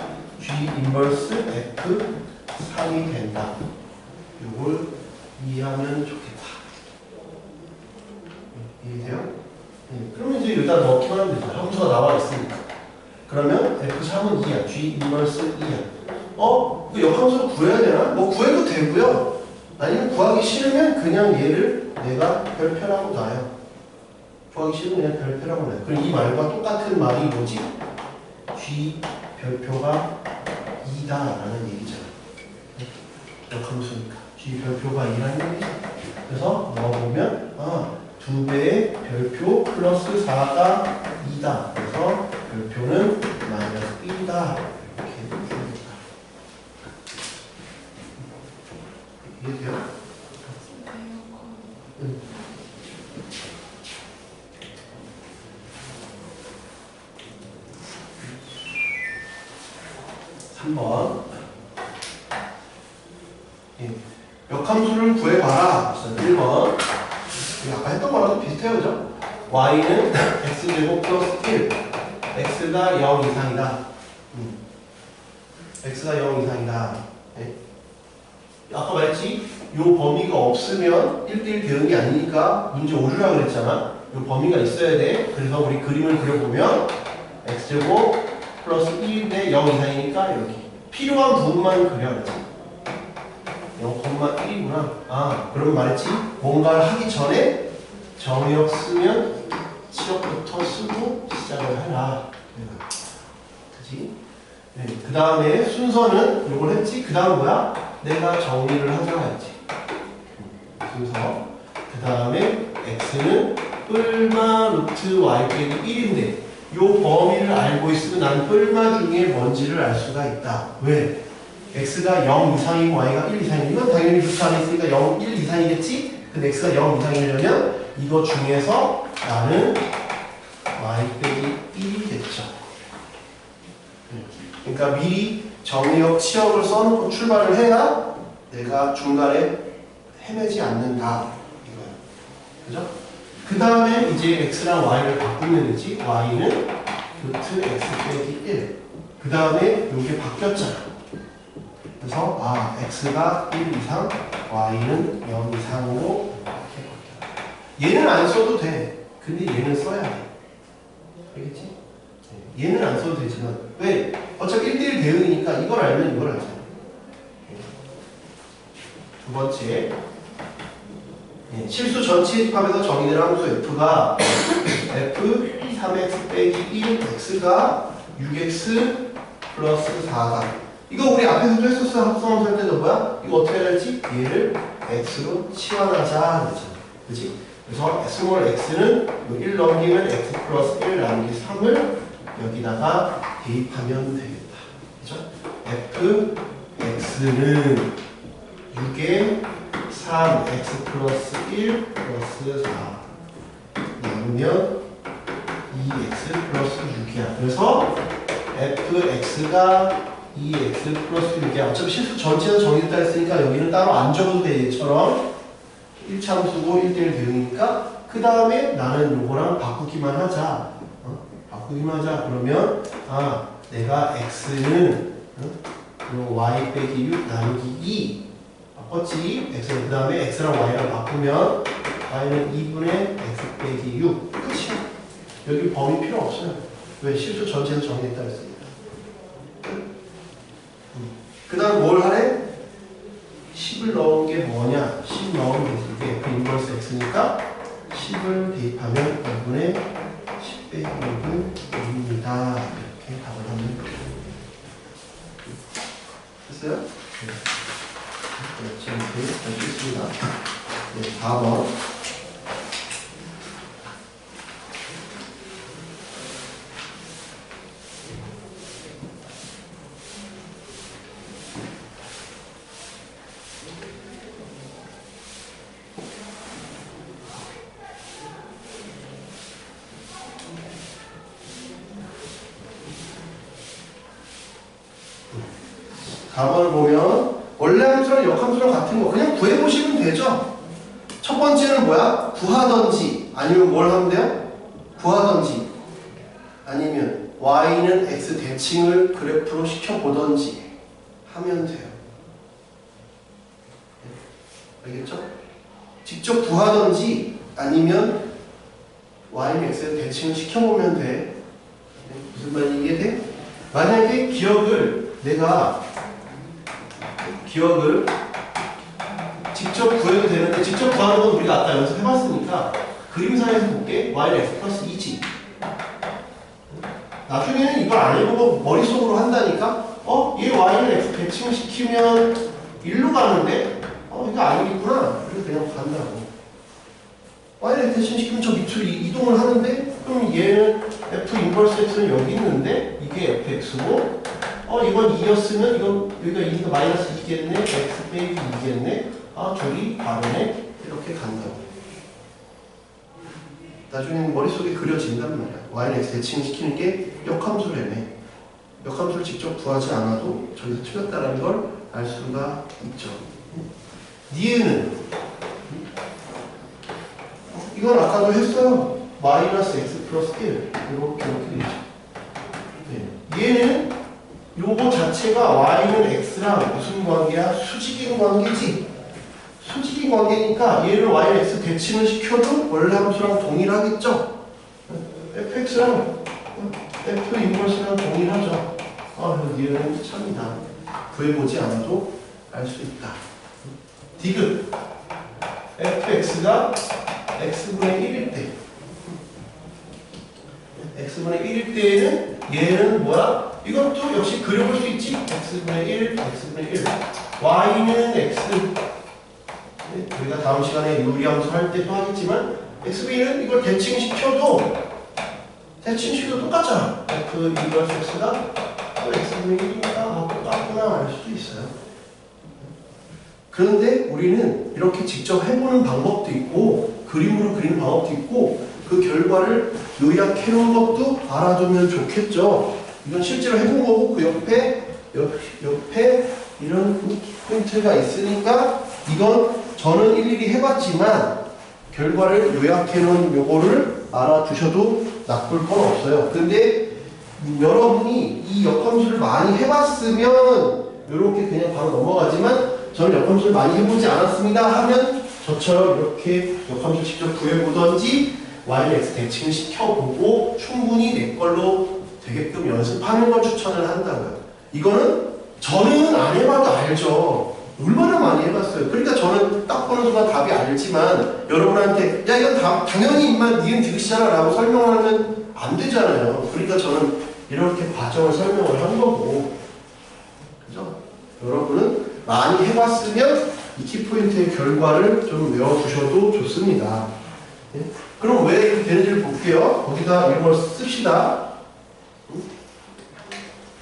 G 인버스 F 3이 된다. 이걸 이해하면 좋겠다. 이해돼요? 네. 그러면 이제 일단 넣기만 하면 되죠. 함수가 나와 있으니까. 그러면 F3은 2야. G 인버스 2야. 그 역함수를 구해야 되나? 뭐 구해도 되고요. 아니면 구하기 싫으면 그냥 얘를 내가 별표라고 놔요. 구하기 싫으면 그냥 별표라고 놔요. 그럼 이 말과 똑같은 말이 뭐지? G 별표가 2다 라는 얘기잖아. 역함수니까 G 별표가 2라는 얘기죠. 그래서 넣어보면 2배의 별표 플러스 4가 2다. 그래서 별표는 마이너스 1이다. 이렇게 줍니다. 이해돼요? 응. 한번 역함수를 구해봐라. 1번 아까 했던 거랑 좀 비슷해요. 그죠? y는 x제곱 플러스 1 x가 0 이상이다. x가 0 이상이다. 네. 아까 말했지? 요 범위가 없으면 1대1 대응이 아니니까 문제 오류라고 그랬잖아. 요 범위가 있어야 돼. 그래서 우리 그림을 그려보면 x제곱 플러스 1인데 0 이상이니까 여기 필요한 부분만 그려야지. 0,1이구나. 그럼 말했지? 뭔가를 하기 전에 정의역 쓰면 치역부터 쓰고 시작을 해라. 그치? 네. 그 다음에 순서는 요걸 했지? 그 다음 뭐야? 내가 정리를 하자 했지. 순서. 그 다음에 x는 뿔마 루트 y 빼기 1인데 요 범위를 알고 있으면 난 뿔마 중에 뭔지를 알 수가 있다. 왜? x가 0 이상이고 y가 1 이상이고 이건 당연히 루트 안에 있으니까 0, 1 이상이겠지? 근데 x가 0 이상이려면 이거 중에서 나는 y 빼기 1이 됐죠. 그러니까 미리 정의역, 치역을 써놓고 출발을 해야 내가 중간에 헤매지 않는다. 이거야. 그죠? 그 다음에 이제 x랑 y를 바꾸면 되지. y는 루트 x 빼기 1. 그 다음에 이게 바뀌었잖아. 그래서 x가 1 이상, y는 0 이상으로 이렇게 바뀌어. 얘는 안 써도 돼. 근데 얘는 써야 돼. 알겠지? 얘는 안 써도 되지만 왜? 어차피 1대1 대응이니까 이걸 알면 이걸 알잖아. 두 번째, 실수 전체 집합에서 정의된 함수 f가 f 3x 빼기 1 x가 6x 플러스 4다. 이거 우리 앞에서도 했었어. 합성함수 할 때도 뭐야? 이거 어떻게 할지? 얘를 x로 치환하자 그랬잖아. 그치? 그래서 스몰 x는 1 넘기면 x 플러스 1 나누기 3을 여기다가 대입하면 되겠다. 그죠? f x는 6에 3x 플러스 1 플러스 4 나누면 2x 플러스 6이야. 그래서 fx가 2x 플러스 6이야. 어차피 실수 전체는 정의됐다 했으니까 여기는 따로 안 적어도 돼. 얘처럼 1참수고 1대1 대응이니까 그 다음에 나는 요거랑 바꾸기만 하자. 바꾸기만 하자. 그러면 내가 x는 요 y 빼기 6 나누기 2 바꿨지. x는 그 다음에 x랑 y랑 바꾸면 y는 2분의 x 빼기 6 끝이야. 여기 범위 필요 없어요. 왜? 실수 전체에서 정리했다 했으니까. 그 다음 뭘 하래? 10을 넣은 게 뭐냐? 10 넣으면 되지. 이게 F 인버스 x니까 10을 대입하면 2분의 10 빼기 6은 5입니다. 이렇게 답을 하면 돼요. 됐어요? 네. 지금 할 수 있습니다. 네, 4번. 답을 보면 원래 함수랑 역함수랑 같은 거 그냥 구해보시면 되죠. 첫 번째는 뭐야? 구하던지 아니면 뭘 하면 돼요? 구하던지 아니면 y는 x 대칭을 그래프로 시켜보던지 하면 돼요. 알겠죠? 직접 구하던지 아니면 y는 x에 대칭을 시켜보면 돼. 무슨 말인지 이해돼? 만약에 내가 기억을 직접 구해도 되는데 직접 구하는 건 우리가 아까 연습해봤으니까 그림상에서 볼게. y는 x 플러스 2지. 나중에는 이걸 안 해보고 머릿속으로 한다니까 얘 y는 x 대칭시키면 1로 가는데 이거 아니겠구나. 그래서 그냥 간다고. y는 x 대칭시키면 저 밑으로 이동을 하는데 그럼 얘는 f 인버스 x는 여기 있는데 이게 fx고 이건 2였으면 이건 여기가 2니까 마이너스 2겠네. x 빼기 2겠네. 저기 다르네. 이렇게 간다고. 나중에 머릿속에 그려진단 말이야. y는 x 대칭시키는 게 역함수라며. 역함수를 직접 구하지 않아도 저기서 틀렸다는 걸 알 수가 있죠. 니은은 이건 아까도 했어요. 마이너스 x 플러스 1 이렇게 되죠. 네. 얘는 요거 자체가 y는 x랑 무슨 관계야? 수직인 관계지. 수직인 관계니까 얘를 y는 x 대칭을 시켜도 원래 함수랑 동일하겠죠? fx랑 f 인버스랑 동일하죠. 얘는 참이다. 구해보지 않아도 알 수 있다. 디귿 fx가 x분의 1일 때 x분의 1일 때에는 얘는 뭐야? 이것도 역시 그려볼 수 있지? x분의 1, x분의 1 y는 x 우리가 다음 시간에 유리함수 할 때도 하겠지만 x분의 1은 이걸 대칭시켜도 똑같잖아. f 인버스 x가 또 x분의 1이니까 똑같구나 알 수도 있어요. 그런데 우리는 이렇게 직접 해보는 방법도 있고 그림으로 그리는 방법도 있고 그 결과를 요약해 놓은 것도 알아두면 좋겠죠. 이건 실제로 해본 거고 그 옆에 이런 포인트가 있으니까 이건 저는 일일이 해봤지만 결과를 요약해 놓은 요거를 알아두셔도 나쁠 건 없어요. 근데 여러분이 이 역함수를 많이 해봤으면 이렇게 그냥 바로 넘어가지만 저는 역함수를 많이 해보지 않았습니다 하면 저처럼 이렇게 역함수 직접 구해보던지 y는 x 대칭을 시켜보고 충분히 내 걸로 되게끔 연습하는 걸 추천을 한다고요. 이거는 저는 안 해봐도 알죠. 얼마나 많이 해봤어요. 그러니까 저는 딱 보는 순간 답이 알지만 여러분한테 야 이건 당연히 임마 니은 디귿이잖아 라고 설명을 하면 안 되잖아요. 그러니까 저는 이렇게 과정을 설명을 한 거고 그죠? 많이 해봤으면 이 키포인트의 결과를 좀 외워두셔도 좋습니다. 예? 그럼 왜 이렇게 되는지를 볼게요. 거기다 이런 걸 씁시다.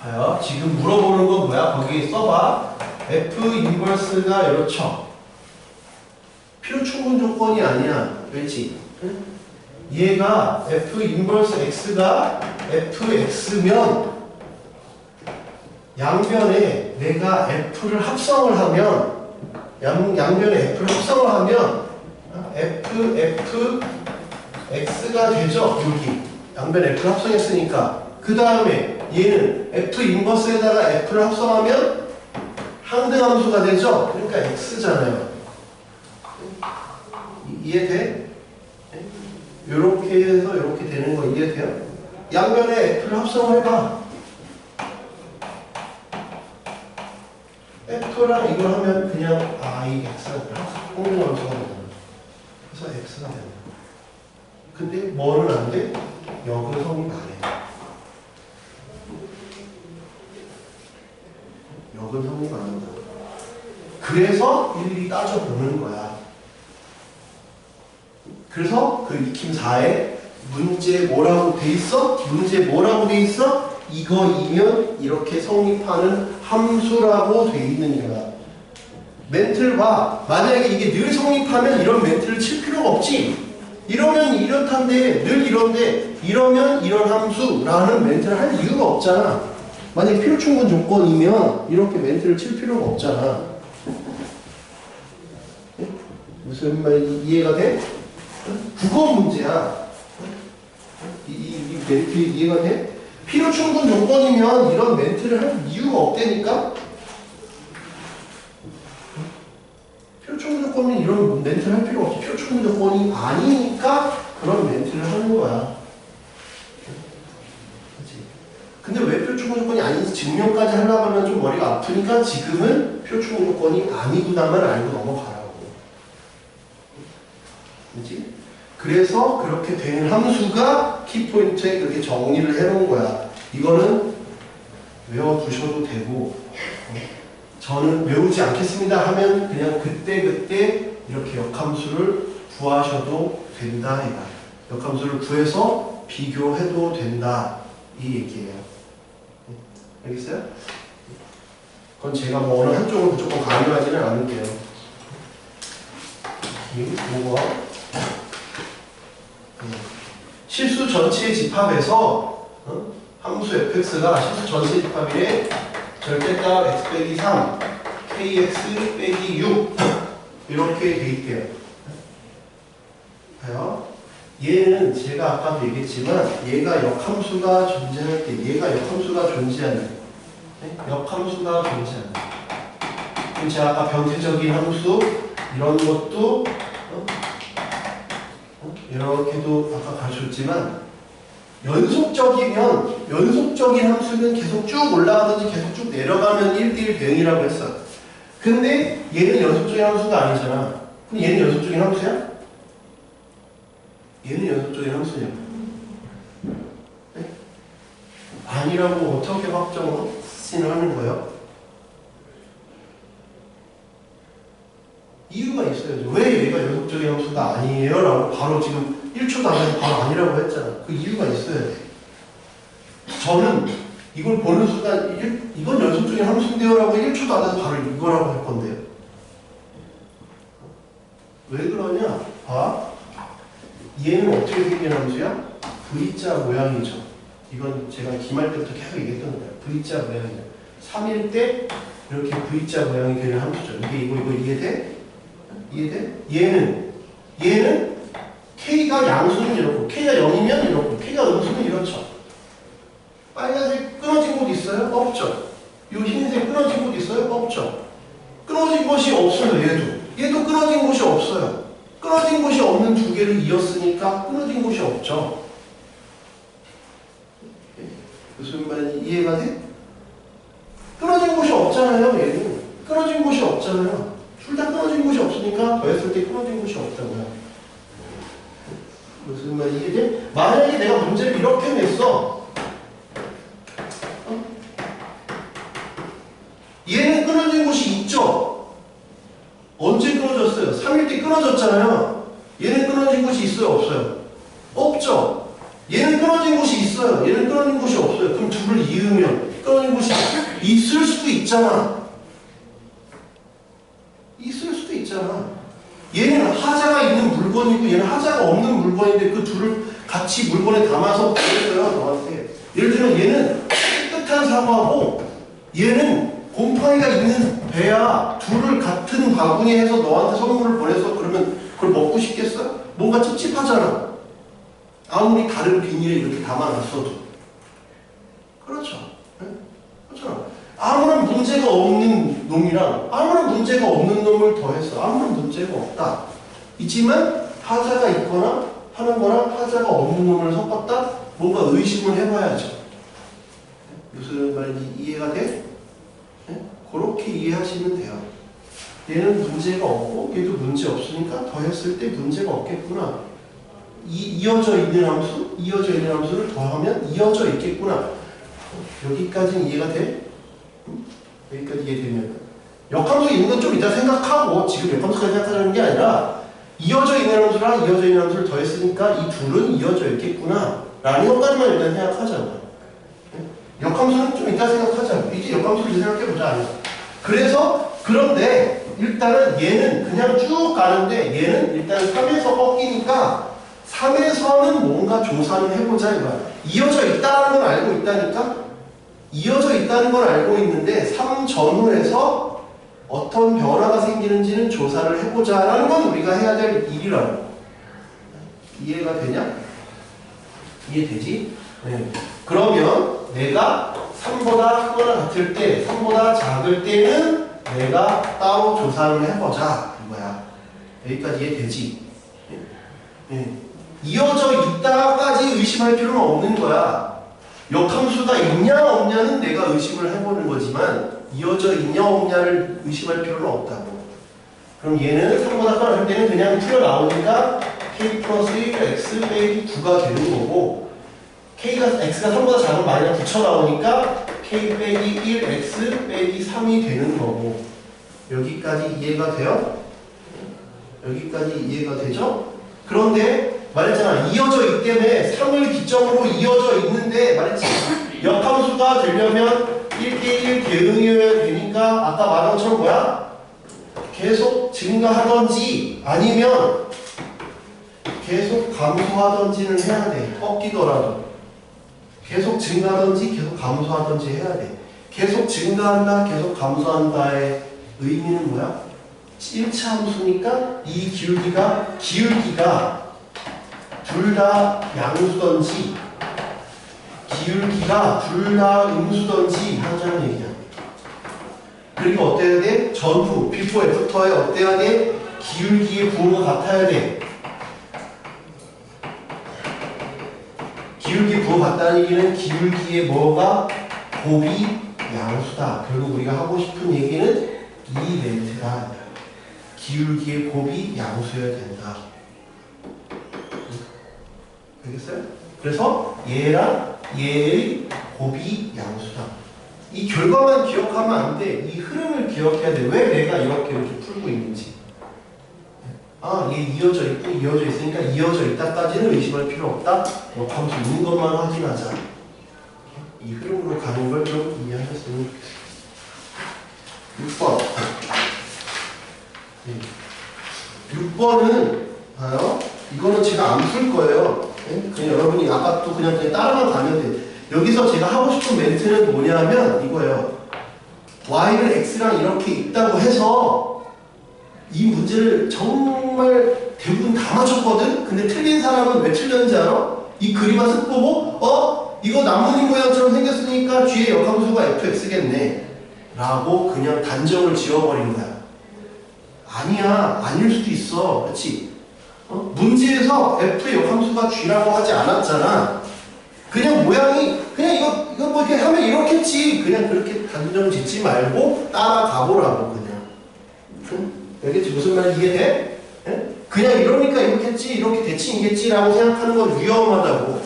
봐요. 지금 물어보는 건 뭐야? 거기 써봐. F 인버스가 이렇죠. 필요 충분 조건이 아니야. 그렇지? 얘가 F 인버스 X가 Fx면 양변에 내가 F를 합성을 하면 양변에 F를 합성을 하면 X가 되죠. 여기 양변에 F를 합성했으니까 그 다음에 얘는 F 인버스에다가 F를 합성하면 항등함수가 되죠. 그러니까 X잖아요. 이해돼? 요렇게 해서 이렇게 되는 거 이해돼요? 양변에 F를 합성을 해봐. F랑 이걸 하면 그냥 이 X가 항등함수가 된다. 그래서 X가 된다. 근데 뭐는 안 돼? 역은 성립 안 해. 역은 성립 안 한다. 그래서 일일이 따져보는 거야. 그래서 그 익힘 4에 문제 뭐라고 돼 있어? 문제 뭐라고 돼 있어? 이거이면 이렇게 성립하는 함수라고 돼 있는 거야. 멘트를 봐. 만약에 이게 늘 성립하면 이런 멘트를 칠 필요가 없지. 이러면 이렇단데 늘 이런데 이러면 이런 함수라는 멘트를 할 이유가 없잖아. 만약에 필요 충분 조건이면 이렇게 멘트를 칠 필요가 없잖아. 무슨 말인지 이해가 돼? 국어 문제야. 이 멘트 이해가 돼? 필요 충분 조건이면 이런 멘트를 할 이유가 없다니까? 필요 충분 조건이면 이런 멘트를 할 필요가 없지. 필요 충분 조건이 아니니까 그런 멘트를 하는 거야. 그치? 근데 왜 필요 충분 조건이 아닌지 증명까지 하려고 하면 좀 머리가 아프니까 지금은 필요 충분 조건이 아니구나만 알고 넘어가라고. 그치? 그래서 그렇게 되는 함수가 키포인트에 그렇게 정리를 해놓은 거야. 이거는 외워두셔도 되고, 저는 외우지 않겠습니다 하면 그냥 그때그때 이렇게 역함수를 구하셔도 된다. 역함수를 구해서 비교해도 된다. 이 얘기예요. 알겠어요? 그건 제가 뭐 어느 한쪽을 무조건 강요하지는 않을게요. 5번. 실수 전체의 집합에서 함수 fx가 실수 전체 집합에 절대값 x 빼기 3, kx 빼기 6 이렇게 돼 있대요. 봐요. 얘는 제가 아까도 얘기했지만 얘가 역함수가 존재할 때 얘가 역함수가 존재하는 역함수가 존재하는 그럼 제가 아까 변태적인 함수 이런 것도 이렇게도 아까 가르쳤지만 연속적인 함수는 계속 쭉 올라가든지 계속 쭉 내려가면 1대1 대응이라고 했어. 근데 얘는 연속적인 함수가 아니잖아. 그럼 얘는 연속적인 함수야? 얘는 연속적인 함수냐? 네? 아니라고 어떻게 확정하는 거예요? 이유가 있어야죠. 왜 얘가 연속적인 함수가 아니에요? 라고 바로 지금 1초도 안 돼서 바로 아니라고 했잖아. 그 이유가 있어야 돼. 저는 이걸 보는 순간 이건 연속적인 함수인데요? 라고 1초도 안 돼서 바로 이거라고 할 건데요. 왜 그러냐? 봐. 얘는 어떻게 생긴 함수야? V자 모양이죠. 이건 제가 기말 때부터 계속 얘기했던 거예요. V자 모양이죠. 3일 때 이렇게 V자 모양이 되는 함수죠. 이거 이해돼? 이해돼? 얘는 K가 양수는 이렇고 K가 0이면 이렇고 K가 음수는 이렇죠. 빨간색 끊어진 곳 있어요? 없죠. 이 흰색 끊어진 곳 있어요? 없죠. 끊어진 곳이 없어요. 얘도 끊어진 곳이 없어요. 끊어진 곳이 없는 두 개를 이었으니까 끊어진 곳이 없죠. 무슨 말인지 이해가 돼? 끊어진 곳이 없잖아요. 얘는 끊어진 곳이 없잖아요. 둘 다 끊어진 곳이 없으니까 더했을 때 끊어진 곳이 없다고요. 무슨 말인지 이해돼? 만약에 내가 문제를 이렇게 냈어. 얘는 끊어진 곳이 있죠. 떨어진 곳이 있을 수도 있잖아. 있을 수도 있잖아. 얘는 하자가 있는 물건이고 얘는 하자가 없는 물건인데 그 둘을 같이 물건에 담아서 보여줘요, 너한테. 예를 들면 얘는 깨끗한 사과고 얘는 곰팡이가 있는 배야. 둘을 같은 바구니에 해서 너한테 선물을 보내서 그러면 그걸 먹고 싶겠어? 뭔가 찝찝하잖아. 아무리 다른 비닐에 이렇게 담아놨어도. 그렇죠. 네? 그렇잖아. 아무런 문제가 없는 놈이랑 아무런 문제가 없는 놈을 더해서 아무런 문제가 없다. 있지만 하자가 있거나 하는 거랑 하자가 없는 놈을 섞었다? 뭔가 의심을 해봐야죠. 무슨 말인지 이해가 돼? 네? 그렇게 이해하시면 돼요. 얘는 문제가 없고 얘도 문제 없으니까 더했을 때 문제가 없겠구나. 이어져 있는 함수, 이어져 있는 함수를 더하면 이어져 있겠구나. 여기까지는 이해가 돼? 여기까지 이해되면 역함수 있는 건 좀 이따 생각하고 지금 역함수까지 생각하자는 게 아니라 이어져 있는 함수랑 이어져 있는 함수를 더했으니까 이 둘은 이어져 있겠구나 라는 것까지만 일단 생각하자고. 역함수는 좀 이따 생각하자고. 이제 역함수를 생각해보자. 그래서 그런데 일단은 얘는 그냥 쭉 가는데 얘는 일단 3에서 꺾이니까 3에서는 뭔가 조사를 해보자 이거야. 이어져 있다는 건 알고 있다니까? 이어져 있다는 건 알고 있는데 3 전후에서 어떤 변화가 생기는지는 조사를 해보자라는 건 우리가 해야 될 일이라고. 이해가 되냐? 이해되지? 네. 그러면 내가 3보다 크거나 같을 때, 3보다 작을 때는 내가 따로 조사를 해보자 이거야. 여기까지 이해되지? 네. 이어져 있다까지 의심할 필요는 없는 거야. 역함수가 있냐 없냐는 내가 의심을 해보는 거지만 이어져 있냐 없냐를 의심할 필요는 없다고. 그럼 얘는 3보다 크거나 할 때는 그냥 풀어 나오니까 k 플러스 1 x 빼기 9가 되는 거고 x가 3보다 작은 마이너스 붙여 나오니까 k 빼기 1 x 빼기 3이 되는 거고. 여기까지 이해가 돼요? 여기까지 이해가 되죠? 그런데 말했잖아. 이어져 있기 때문에 3을 기점으로 이어져 있는데 말했지. 역함수가 되려면 1대1 대응이어야 되니까 아까 말한 것처럼 뭐야? 계속 증가하던지 아니면 계속 감소하던지는 해야 돼. 꺾이더라도. 계속 증가하던지 계속 감소하던지 해야 돼. 계속 증가한다, 계속 감소한다의 의미는 뭐야? 1차 함수니까 이 기울기가 둘 다 양수던지 기울기가 둘 다 음수던지 하자는 얘기야. 그리고 어때야 돼? 전후, before, after에 어때야 돼? 기울기의 부호가 같아야 돼. 기울기 부호 같다는 얘기는 기울기의 뭐가 곱이 양수다. 결국 우리가 하고 싶은 얘기는 이 멘트다. 기울기의 곱이 양수여야 된다. 알겠어요? 그래서 얘랑 얘의 곱이 양수다. 이 결과만 기억하면 안 돼. 이 흐름을 기억해야 돼. 왜 내가 이렇게 풀고 있는지. 아, 얘 이어져 있고 이어져 있으니까 이어져 있다까지는 의심할 필요 없다. 역함수 있는 것만 확인하자. 이 흐름으로 가는 걸 좀 이해하셨으면 좋겠어요. 6번. 6번은 봐요. 이거는 제가 안 풀 거예요. 그냥 여러분이 아까 또 그냥 따라만 가면 돼. 여기서 제가 하고 싶은 멘트는 뭐냐면 이거예요. y는 x랑 이렇게 있다고 해서 이 문제를 정말 대부분 다 맞췄거든? 근데 틀린 사람은 왜 틀렸는지 알아? 이 그림만 쓱 보고 이거 나뭇잎 모양처럼 생겼으니까 뒤에 역함수가 fx겠네 라고 그냥 단정을 지어버린 거야. 아니야. 아닐 수도 있어. 그렇지? 문제에서 f의 역함수가 g라고 하지 않았잖아. 그냥 모양이 그냥 이거 뭐 이렇게 하면 이렇겠지. 그냥 그렇게 단정 짓지 말고 따라가 보라고 그냥. 알겠지? 무슨 말인지 이해돼? 그냥 이러니까 이렇겠지, 이렇게 대칭이겠지라고 생각하는 건 위험하다고.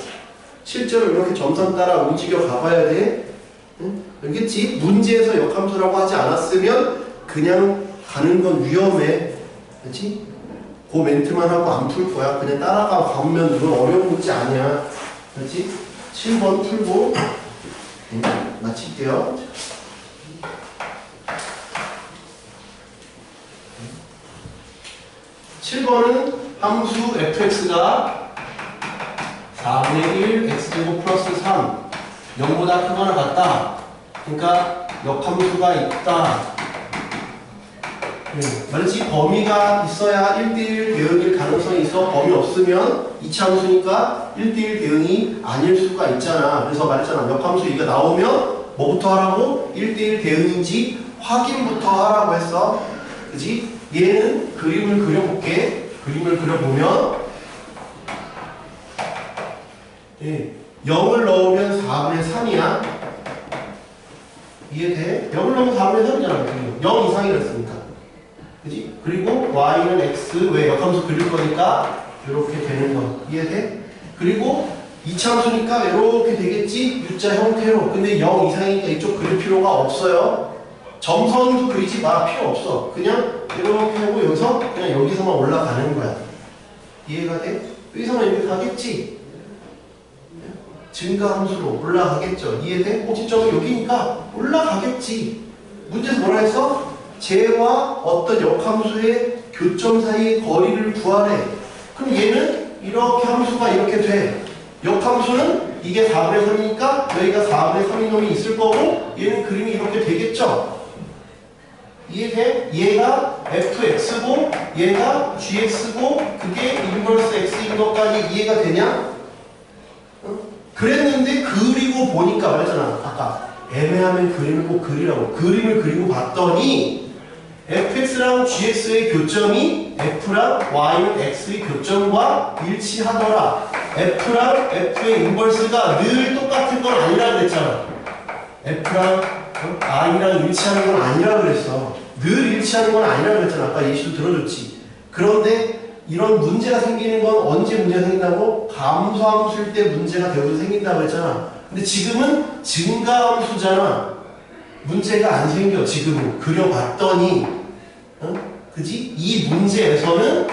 실제로 이렇게 점선 따라 움직여 가봐야 돼. 알겠지? 문제에서 역함수라고 하지 않았으면 그냥 가는 건 위험해. 그렇지? 그 멘트만 하고 안 풀 거야. 그냥 따라가 가면 이건 어려운 문제 아니야. 그렇지? 7번 풀고 마칠게요. 7번은 함수 fx가 4분의 1 x제곱 플러스 3 0보다 크거나 같다. 그러니까 역함수가 있다. 말했지? 범위가 있어야 1대1 대응일 가능성이 있어. 범위 없으면 이차함수니까 1대1 대응이 아닐 수가 있잖아. 그래서 말했잖아. 역함수 이거 나오면 뭐부터 하라고? 1대1 대응인지 확인부터 하라고 했어. 그지? 얘는 그림을 그려볼게. 그림을 그려보면 0을 넣으면 4분의 3이야. 이해돼? 0을 넣으면 4분의 3이잖아. 0 이상이라 했으니까. 그지? 그리고 y는 x, 왜 역함수 그릴 거니까 이렇게 되는 거. 이해돼? 그리고 이차함수니까 이렇게 되겠지? U자 형태로. 근데 0 이상이니까 이쪽 그릴 필요가 없어요. 점선도 그리지 마. 필요 없어. 그냥 이렇게 하고 여기서 그냥 여기서만 올라가는 거야. 이해가 돼? 여기서만 이렇게 가겠지? 증가함수로 올라가겠죠. 이해돼? 꼭지점은 여기니까 올라가겠지. 문제에서 뭐라 했어? 쟤와 어떤 역함수의 교점 사이의 거리를 구하래. 그럼 얘는 이렇게 함수가 이렇게 돼. 역함수는 이게 4분의 3이니까 여기가 4분의 3인 놈이 있을 거고 얘는 그림이 이렇게 되겠죠. 이해돼? 얘가 fx고 얘가 gx고 그게 인버스 x인 것까지 이해가 되냐? 그랬는데 그리고 보니까 말했잖아. 아까 애매하면 그림을 꼭 그리라고. 그림을 그리고 봤더니 fx랑 gx의 교점이 f랑 y는 x의 교점과 일치하더라. f랑 f의 인버스가 늘 똑같은 건 아니라 그랬잖아. f랑 i랑 일치하는 건 아니라 그랬어. 늘 일치하는 건 아니라 그랬잖아. 아까 예시도 들어줬지. 그런데 이런 문제가 생기는 건 언제 문제가 생긴다고? 감소함수일 때 문제가 대부분 생긴다고 했잖아. 근데 지금은 증가함수잖아. 문제가 안 생겨. 지금은 그려봤더니 그지? 이 문제에서는이야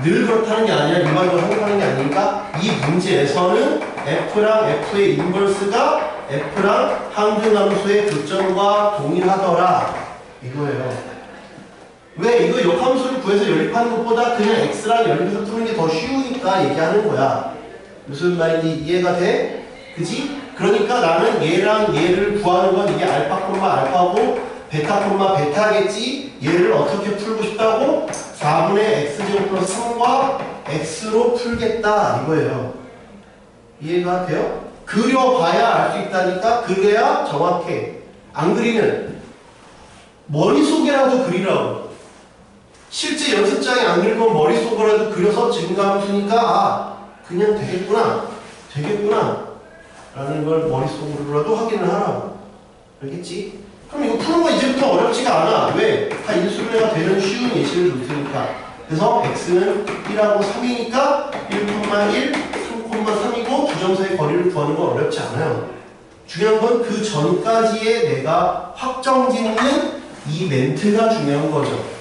늘 그렇다는 게 아니라 일반적으로 생각하는 게 아니니까 이 문제에서는 f랑 f의 인버스가 f랑 항등함수의 교점과 동일하더라. 이거예요. 왜? 이거 역함수를 구해서 연립하는 것보다 그냥 x랑 연립해서 푸는 게 더 쉬우니까 얘기하는 거야. 무슨 말인지 이해가 돼? 그지? 그러니까 나는 얘랑 얘를 구하는 건 이게 알파 콤마 알파고 베타 콤마 베타겠지? 얘를 어떻게 풀고 싶다고? 4분의 x제곱 플러스 3과 x로 풀겠다 이거예요. 이해가 돼요? 그려봐야 알 수 있다니까. 그래야 정확해. 안 그리면 머릿속에라도 그리라고. 실제 연습장에 안 그릴 건 머릿속으로라도 그려서 증가함수니까 그냥 되겠구나 라는 걸 머릿속으로라도 확인을 하라고. 알겠지? 그럼 이거 푸는 거 이제부터 어렵지가 않아. 왜? 다 인수분해가 되는 쉬운 예시를 줄 테니까. 그래서 x는 1하고 3이니까 1,1, 3,3이고 두 점 사이 거리를 구하는 건 어렵지 않아요. 중요한 건 그 전까지의 내가 확정짓는 이 멘트가 중요한 거죠.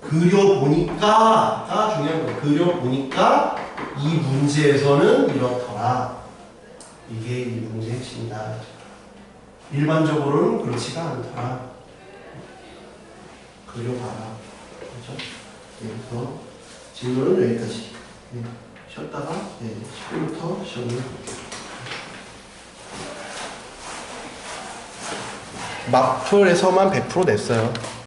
그려보니까가 중요한 거예요. 그려보니까 이 문제에서는 이렇더라. 이게 이 문제의 핵심이다. 일반적으로는 그렇지가 않더라. 그려봐라. 그렇죠? 그래서 질문은 여기까지. 쉬었다가 10분부터 시험을 볼게요. 마플에서만 100% 냈어요.